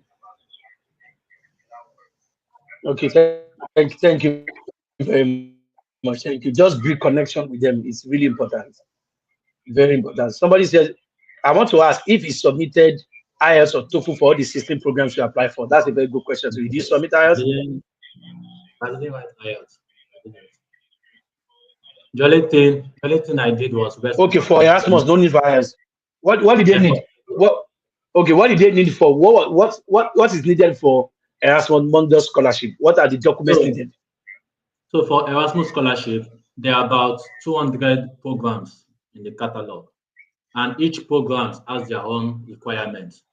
Okay. Thank you very much. Thank you. Just build connection with them. It's really important. Very important. Somebody says, I want to ask if he submitted IELTS or TOEFL for all the 16 programs you apply for? That's a very good question. So did you submit I IELTS? didn't write IELTS. I didn't. The only thing I did was West Okay, for African. Erasmus, no need for IELTS. What did they Yeah, need? What okay, what did they need for what is needed for Erasmus Mundus scholarship? What are the documents so needed? so for Erasmus scholarship, there are about 200 programs in the catalog, and each program has their own requirements.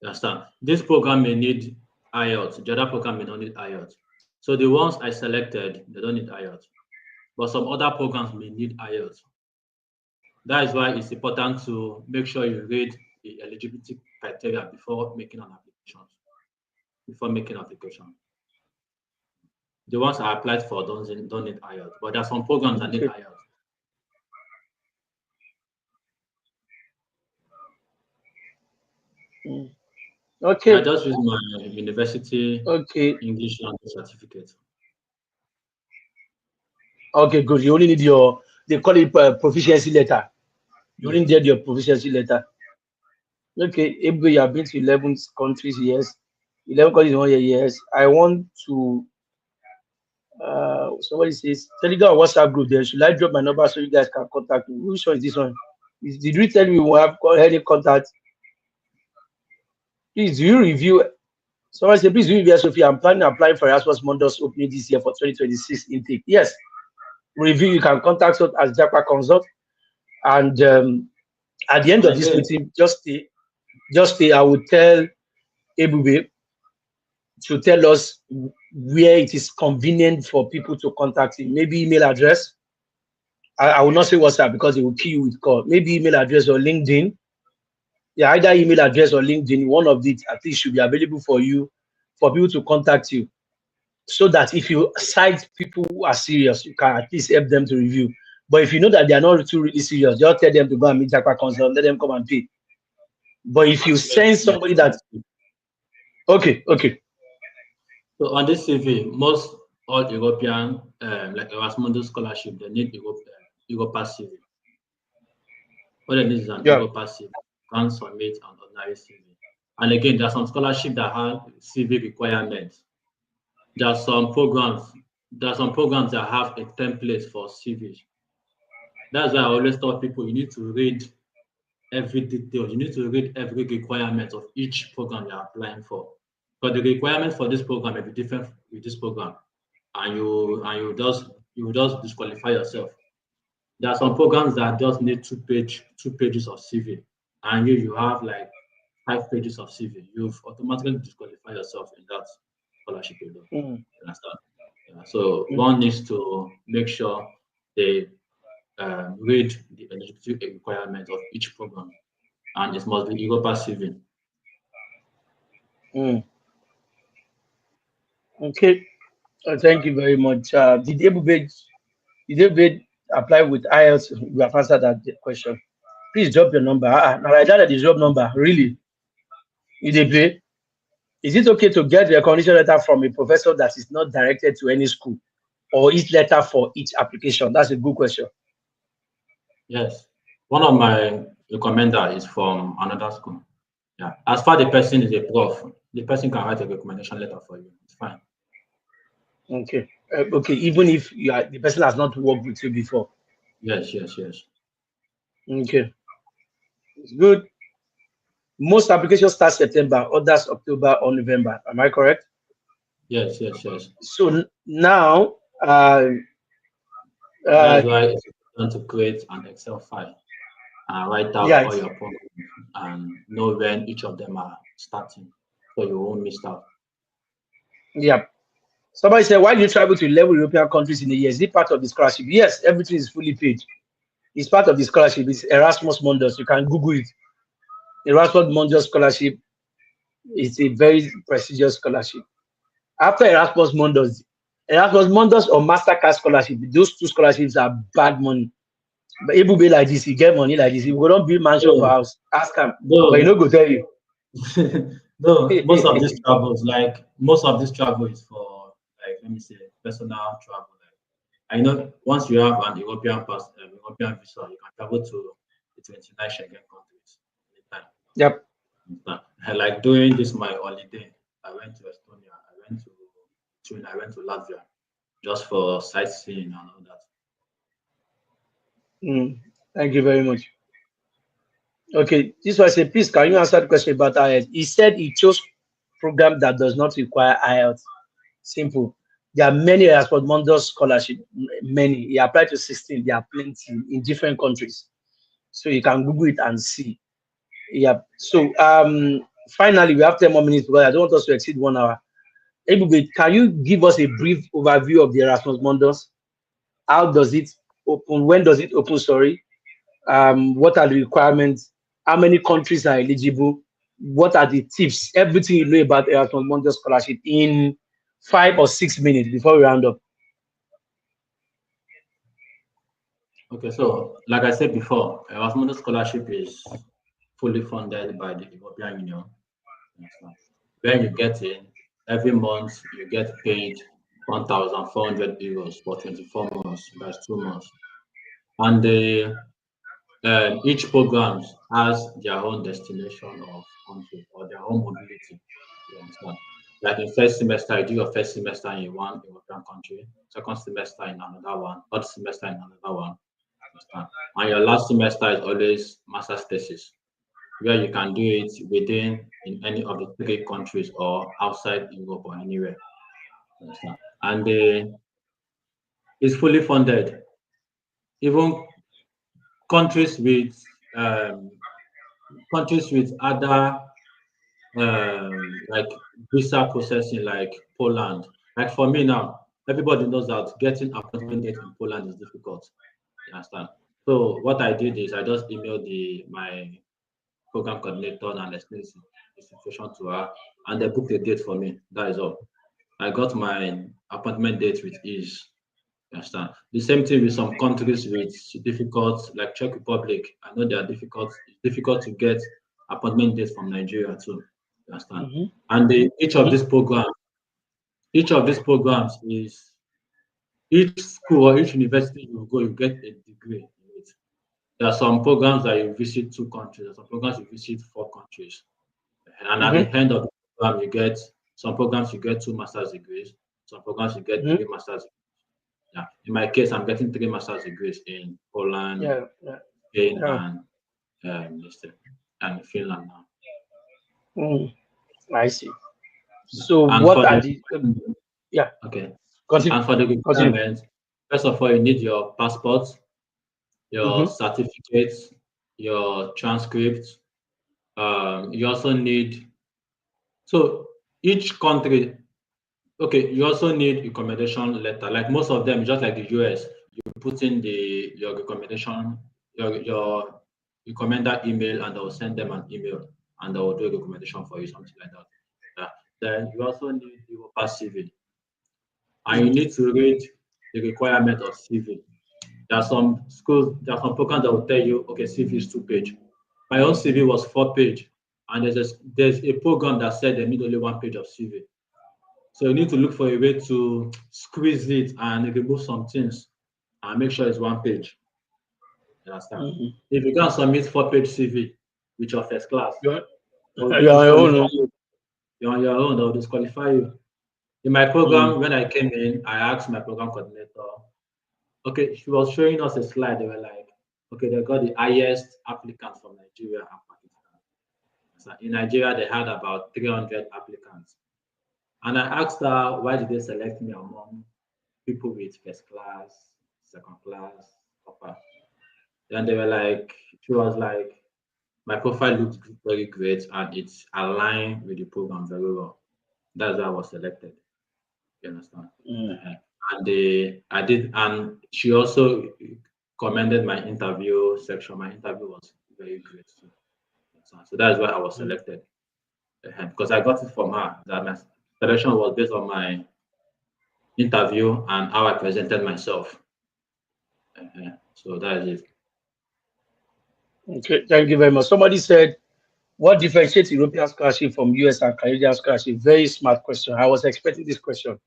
You understand? This program may need IELTS, the other program may not need IELTS. So the ones I selected, they don't need IELTS, but some other programs may need IELTS. That is why it's important to make sure you read the eligibility criteria before making an application. Before making application, the ones I applied for don't need IELTS, but there are some programs that need Okay. IELTS. I Okay. just used my university Okay. English language certificate. Okay, good. You only need your they call it proficiency letter. You only Yes. need your proficiency letter. Okay, Ebube, you have been to 11 countries, yes. 11 countries in 1 year, yes. I want to somebody says Telegram or WhatsApp group there. Should I drop my number so you guys can contact me? Which one is this one? Did we tell you we have any contact? Please do you review somebody say please do you review Sophia. I'm planning to apply for Erasmus Mundus opening this year for 2026 intake. Yes. Review, you can contact us as Japa Consult. And at the end And of this again, meeting, just stay. I will tell Ebube to tell us where it is convenient for people to contact him. Maybe email address. I will not say WhatsApp because it will kill you with call. Maybe email address or LinkedIn. Yeah, either email address or LinkedIn. One of it at least should be available for you, for people to contact you, so that if you cite people who are serious, you can at least help them to review. But if you know that they are not too really serious, just tell them to go and meet Japa Consult. Let them come and pay. But if you want to make send somebody that okay, okay, so on this CV, most all European like Erasmus scholarship, they need Europa CV. What they need is an yeah, Europa CV. Can submit an ordinary CV. And again, there are some scholarship that have CV requirements. There are some programs. There are some programs that have a template for CV. That's why I always tell people you need to read every detail. You need to read every requirement of each program you're applying for. But the requirement for this program may be different with this program, and you just disqualify yourself. There are some programs that just need two pages of CV, and you have like 5 pages of CV. You've automatically disqualify yourself in that scholarship alone. mm, You understand? Yeah. So mm, one needs to make sure they read the eligibility requirement of each program, and it must be Europa CV. mm. Okay. Thank you very much. Did Ebube apply with IELTS? We have answered that question. Please drop your number. Now I that is drop number. Really? You dey play? Is it okay to get a recognition letter from a professor that is not directed to any school, or each letter for each application? That's a good question. Yes. One of my recommender is from another school. Yeah. As far the person is a prof, the person can write a recommendation letter for you. It's fine. Okay. Okay. Even if the person has not worked with you before. Yes, yes, yes. Okay. It's good. Most applications start September, others October or November. Am I correct? Yes, yes, yes. So now, That's uh, why it's important to create an Excel file and write out yeah, all your programs and know when each of them are starting so you won't miss out. yeah. Somebody said, why do you travel to 11 European countries in a year? Is it part of the scholarship? Yes, everything is fully paid. It's part of the scholarship. It's Erasmus Mundus. You can Google it. Erasmus Mundus scholarship is a very prestigious scholarship. After Erasmus Mundus or Mastercard scholarship, those two scholarships are bad money. But Ebube like this, you get money like this. If we don't build mansion for Though, house, ask him. But you know, though, go tell you. though most of this travel is for like let me say personal travel. Like I know once you have an European visa, you can travel to the 29 Schengen countries anytime. Yep. Like during this my holiday, I went to Estonia, I went to Sweden, I went to Latvia just for sightseeing and all that. Mm. Thank you very much. Okay, this was a please. Can you answer the question about IELTS? He said he chose program that does not require IELTS. Simple. There are many Erasmus Mundus scholarship. Many. He applied to 16. There are plenty in different countries. So you can Google it and see. Yeah. So finally we have 10 more minutes because I don't want us to exceed 1 hour. Ebube, can you give us a brief overview of the Erasmus Mundus? How does it open? When does it open? Sorry. What are the requirements? How many countries are eligible? What are the tips? Everything you know about Erasmus Mundus scholarship in 5 or 6 minutes before we round up. Okay, so like I said before, Erasmus scholarship is fully funded by the European Union. Understand? When you get in, every month you get paid 1,400 euros for 24 months. That's 2 months. And each program has their own destination of country or their own mobility. You understand? Like in first semester, you do your first semester in one European country, second semester in another one, third semester in another one. Understand? And your last semester is always master's thesis, where you can do it within in any of the three countries or outside Europe or anywhere. Understand? And it's fully funded. Even countries with um, countries with other like visa processing, like Poland. Like for me now, everybody knows that getting appointment date in Poland is difficult. You understand? So what I did is I just emailed my program coordinator and explained the situation to her, and they booked a date for me. That is all. I got my appointment date with ease. You understand? The same thing with some countries with difficult, like Czech Republic. I know they are difficult. It's difficult to get appointment dates from Nigeria too. You understand? Mhm, And mhm, each of these programs is each school or each university you go, you get a degree in it. There are some programs that you visit 2 countries. There are some programs you visit 4 countries. And at the mhm, end of the program, you get some programs you get 2 master's degrees. Some programs you get mhm. 3 master's. Yeah. In my case, I'm getting 3 master's degrees in Poland, Yeah, yeah, Spain, yeah. and Finland now. Mm, I see. Yeah. So And what for are the the yeah, okay, continue, and for the continue. requirements, first of all, you need your passport, your Mm-hmm, certificates, your transcripts. You also need so each country. Okay, you also need recommendation letter. Like most of them, just like the US, you put in your recommendation, your recommender email, and they'll send them an email, and they will do a recommendation for you, something like that. Yeah. Then you also need your CV, and you mm-hmm, need to read the requirement of CV. There are some schools, there are some programs that will tell you, okay, CV is 2 page. My own CV was 4 page, and there's a program that said they need only 1 page of CV. So you need to look for a way to squeeze it and remove some things and make sure it's 1 page. You understand? mm-hmm. If you can submit 4 page CV with your first class, You're, they'll you're on your own. disqualify Oh. you. You're on your own, they'll disqualify you. In my Mm, program, when I came in, I asked my program coordinator, okay, she was showing us a slide. They were like, okay, they got the highest applicants from Nigeria and Pakistan. So in Nigeria, they had about 300 applicants. And I asked her, why did they select me among people with first class, second class, upper? Then they were like, she was like, my profile looked very great and it's aligned with the program very well. That's why I was selected. You understand? mm, Uh-huh. And I did, and she also commended my interview section. My interview was very great too. So that's why I was mm. selected. Because I got it from her. That my selection was based on my interview and how I presented myself. So that is it. Okay, thank you very much. Somebody said, what differentiates European scholarship from US and Canadian scholarship? Very smart question. I was expecting this question.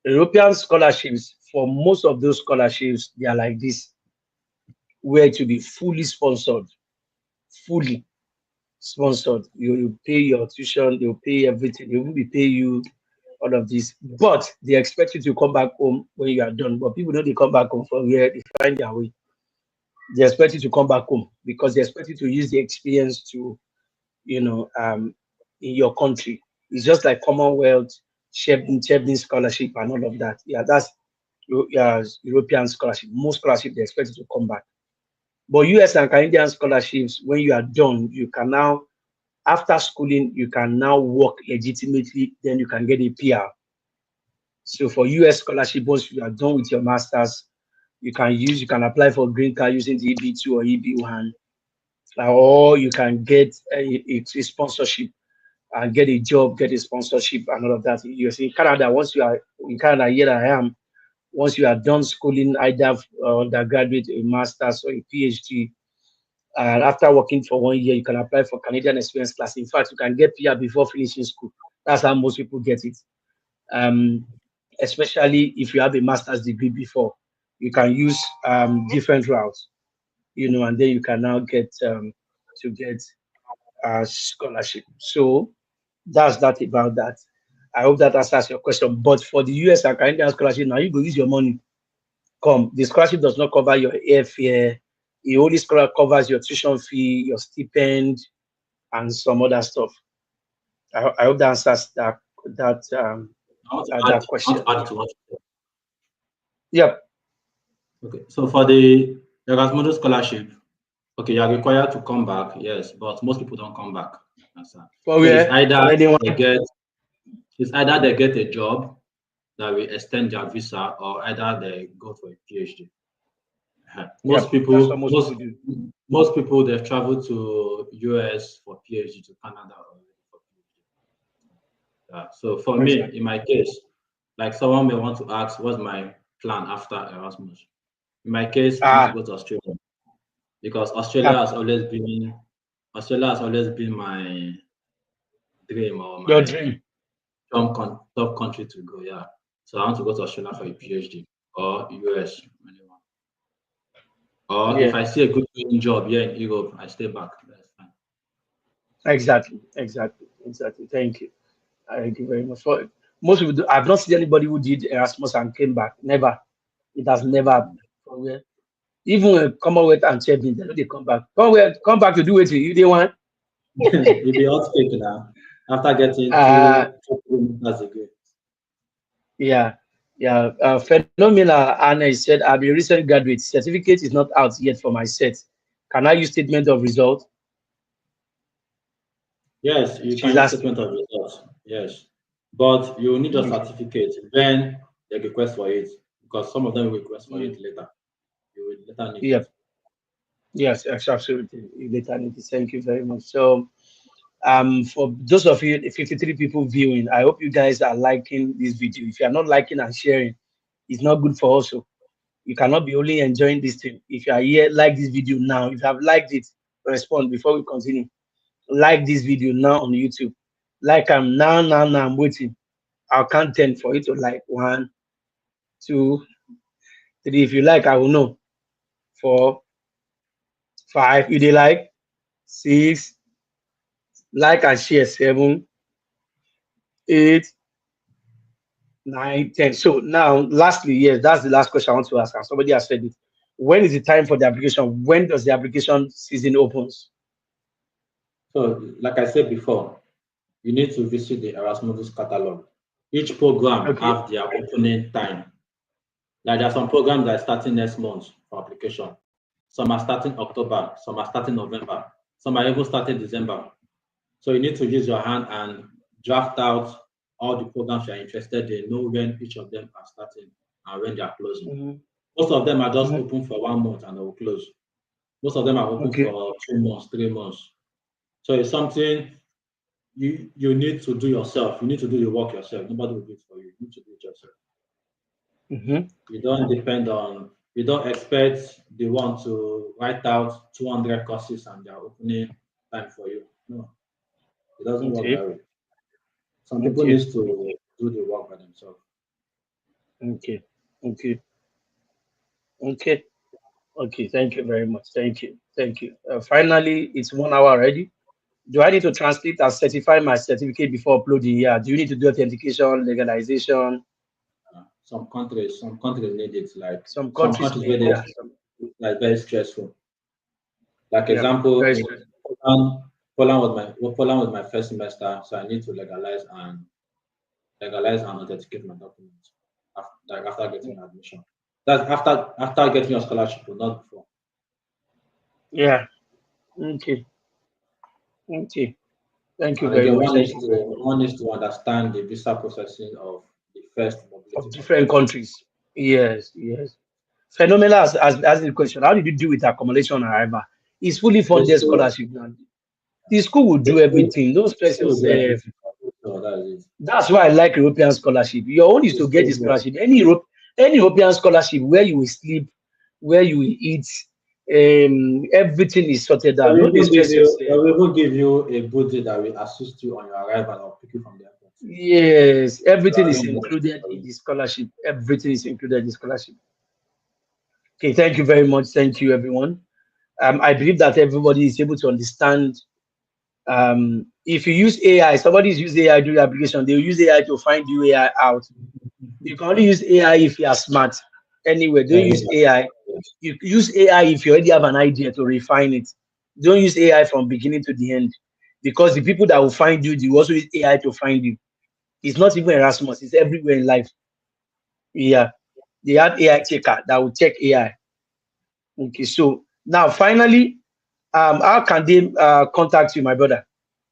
European scholarships, for most of those scholarships, they are like this, where to be fully sponsored, fully. sponsored. You pay your tuition, they'll pay everything. They will be pay you all of this, but they expect you to come back home when you are done. But people know they come back home from where they find their way. They expect you to come back home because they expect you to use the experience to, you know, in your country. It's just like Commonwealth, Chebin scholarship, and all of that. Yeah, that's yeah, European scholarship. Most scholarship they expect you to come back. But US and Canadian scholarships, when you are done, you can now, after schooling, you can now work legitimately. Then you can get a PR. So for US scholarship, once you are done with your masters, you can apply for green card using the EB2 or EB1, or you can get a sponsorship and get a job, get a sponsorship, and all of that in US. In Canada, once you are in Canada, here I am. Once you are done schooling, either undergraduate, a master's, or a PhD, and after working for 1 year, you can apply for Canadian Experience Class. In fact, you can get PR before finishing school. That's how most people get it. Um, Especially if you have a master's degree before, you can use different routes, you know, and then you can now get to get a scholarship. So that's that about that. I hope that answers your question. But for the US and Canadian scholarship, now you go use your money. Come, the scholarship does not cover your airfare. It only covers your tuition fee, your stipend, and some other stuff. I hope that answers that I want question. to add to what you said. Yep. Okay, so for the Erasmus scholarship, okay, you are required to come back, yes, but most people don't come back. For So where? For anyone? it's either they get a job that will extend their visa, or either they go for a PhD. Most Yep. That's what people, most people do. most people they've traveled to US for PhD, to Canada already for PhD. So for me, in Exactly. my case, like someone may want to ask, what's my plan after Erasmus? In my case, I want to Ah, go to Australia because yep. Australia has always been my dream, or Your my dream. top country to go. Yeah, so I want to go to Australia for a PhD, or US, anyone. Or if Yeah. I see a good paying job here in Europe, I stay back. That's fine. Exactly. Exactly. Exactly. Thank you. Thank you very much. For most people do. I've not seen anybody who did Erasmus and came back. Never. It has never happened. For where? Even Commonwealth and Chebin, they know they come back. Come back to do it. You they want? You'll be hot cake now after getting Uh two kilometers ago. yeah. Yeah. Phenomenal. Anna said, I'm a recent graduate. Certificate is not out yet for my set. Can I use statement of result? Yes, you can She's use asking. statement of results. Yes, but you need your Okay. certificate when they request for it, because some of them will request for Mm. it later. You will later need it. Yep. Yes, absolutely. Eternity. Thank you very much. So, for those of you, the 53 people viewing, I hope you guys are liking this video. If you are not liking and sharing, it's not good for us. So you cannot be only enjoying this thing. If you are here, like this video now. If you have liked it, respond before we continue. Like this video now on YouTube. Like I'm now. I'm waiting. I'll count 10 for you to like. One, two, three. If you like, I will know. Four, five. You they like? Six. Like and share. Seven, eight, 9, 10. So now, lastly, yes, that's the last question I want to ask. And somebody has said it. When is the time for the application? When does the application season opens? So, like I said before, you need to visit the Erasmus catalog. Each program Okay. have their opening time. Like there are some programs that are starting next month for application. Some are starting October, some are starting November, some are even starting December. So you need to use your hand and draft out all the programs you're interested in, know when each of them are starting and when they are closing. Mhm, Most of them are just mhm. open for 1 month and they will close. Most of them are open Okay. for 2 months, 3 months. So it's something you need to do yourself. You need to do the work yourself. Nobody will do it for you. You need to do it yourself. Hmm. You don't expect the one to write out 200 courses and they're opening time for you. No, it doesn't work Okay. that way. Some people Okay. need to do the work by themselves. Okay. Okay. Okay. Okay. Thank you very much. Thank you. Thank you. Finally, it's 1 hour already. Do I need to translate and certify my certificate before uploading? Yeah. Do you need to do authentication, legalization? Some countries need it. Like Some some countries countries may. where they Yeah. are like very stressful. Like Yeah. example, Very in stressful. Poland was my first semester, so I need to legalize and authenticate my documents after getting admission. That's after getting your scholarship, but not before. Yeah. Okay. Okay. Thank you And very again, much. Thank you very much. one needs to understand the visa processing of the first mobility Of different country. countries. Yes. Yes. Phenomenal as the question. How did you do with accommodation and arrival? It's fully The funded school, scholarship now. The school will the do school, everything. Don't the stress school will do yourself. everything. So that is it. That's why I like European scholarship. Your own is The to get school the will do scholarship. Any European scholarship where you will sleep, where you will eat, everything is sorted out. Don't dey stress they yourself. will even give you a budget that will assist you on your arrival or pick you from the airport. Yes, You everything is arrange everything included for in you. the scholarship. Everything is included in the scholarship. Okay, thank you very much. Thank you, everyone. I believe that everybody is able to understand. If you use AI, somebody's used AI to do the application, they'll use AI to find you AI out. You can only use AI if you are smart. Anyway, don't Yeah, use AI. You use AI if you already have an idea to refine it. Don't use AI from beginning to the end. Because the people that will find you, they will also use AI to find you. It's not even Erasmus, it's everywhere in life. Yeah. They have AI checker that will check AI. Okay, so now finally, how can they contact you, my brother?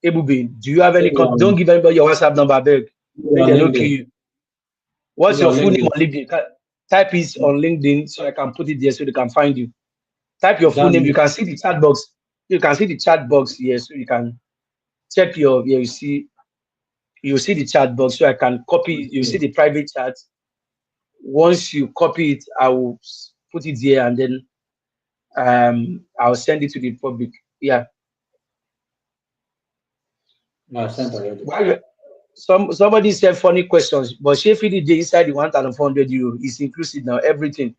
Ebube, do you have any maybe don't on give anybody your WhatsApp number, beg. maybe Make on them no kill LinkedIn. you. What's Maybe your on full name LinkedIn. on LinkedIn? Type it on LinkedIn so I can put it there so they can find you. Type your full name. You Dan can see the chat box. You can see the chat box here, so you can check your. Yeah, you see the chat box, so I can copy. You see the private chat. Once you copy it, I will put it here, and then I'll send it to the public. Yeah. I sent already. Why? Somebody said funny questions, but she feed the inside the 1,400 euro. It's inclusive now. Everything,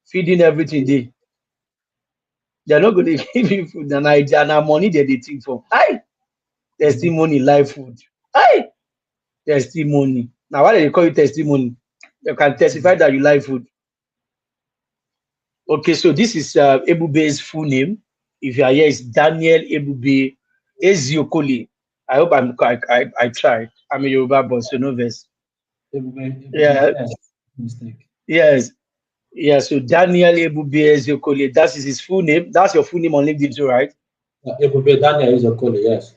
feeding everything. They're not going to give you food. And Nigeria money that they think for. Aye, testimony, live food. Aye, testimony. Now, why do they call you testimony? You can testify that you like food. Okay, so this is Ebube's full name. If you are here, it's Daniel Ebube Eziokoli. I hope I tried. I'm a Yoruba boy, so no verse. Yeah, Yes, mistake. yes, yeah. So Daniel Ebube Eziokoli. That is his full name. That's your full name on LinkedIn too, right? Ebube Daniel is a colleague, yes.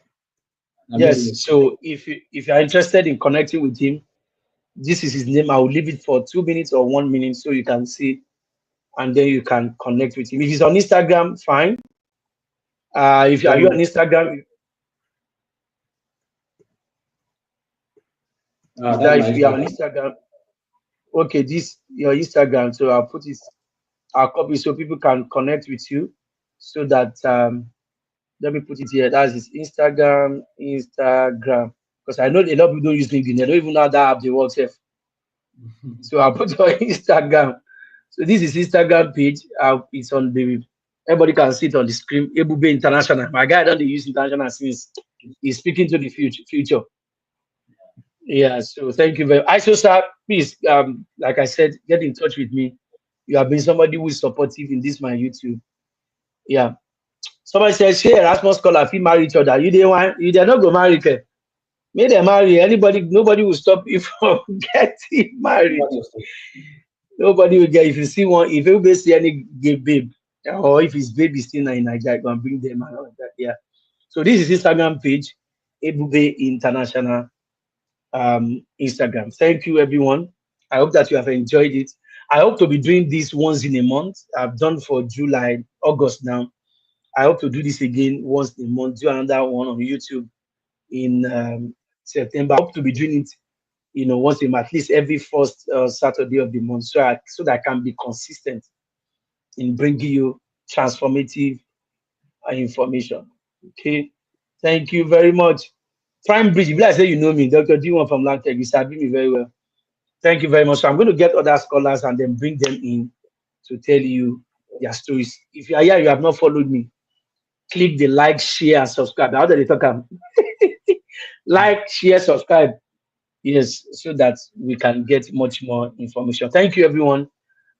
I made a Yes. mistake. So if you are interested in connecting with him, this is his name. I will leave it for 2 minutes or 1 minute so you can see, and then you can connect with him. If he's on Instagram, fine. If are you on So Instagram, is that's that my if you are on Instagram. Instagram, okay, this your Instagram. So I'll put it, I'll copy so people can connect with you, so that let me put it here. That's his Instagram. Because I know a lot of people don't use LinkedIn. They don't even know how that app they work. Sef. So I'll put your Instagram. So this is Instagram page. It's on the everybody can see it on the screen. Ebube International. My guy don't dey use international since he's speaking to the future. Yeah, so thank you very much. ISO sir, please, like I said, get in touch with me. You have been somebody who is supportive in this my YouTube. Yeah. Somebody says, share Erasmus scholar, if you marry each other. You they not go marry. Ke. May they marry. Nobody will stop you from getting married. What else? Nobody will get if you see one, if you see any gay babe, or if his baby is still in Nigeria, go and bring them and all that. Yeah. So this is Instagram page, Ebube International Instagram. Thank you, everyone. I hope that you have enjoyed it. I hope to be doing this once in a month. I've done for July, August now. I hope to do this again once in a month. Do another one on YouTube in September. I hope to be doing it, once a month, at least every first Saturday of the month, so that I can be consistent in bringing you transformative information. Okay. Thank you very much. Prime Bridge, if I say you know me, Dr. D1 from Lantec, you sabi me very well. Thank you very much. So I'm going to get other scholars and then bring them in to tell you their stories. If you are here, you have not followed me. click the like, share, and subscribe. How do they talk? Like, share, subscribe. Yes, so that we can get much more information. Thank you, everyone.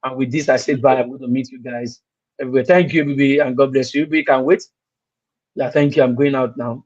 And with this, I said bye. I'm going to meet you guys everywhere. Thank you, baby, and God bless you. Baby, can wait. Yeah, thank you. I'm going out now.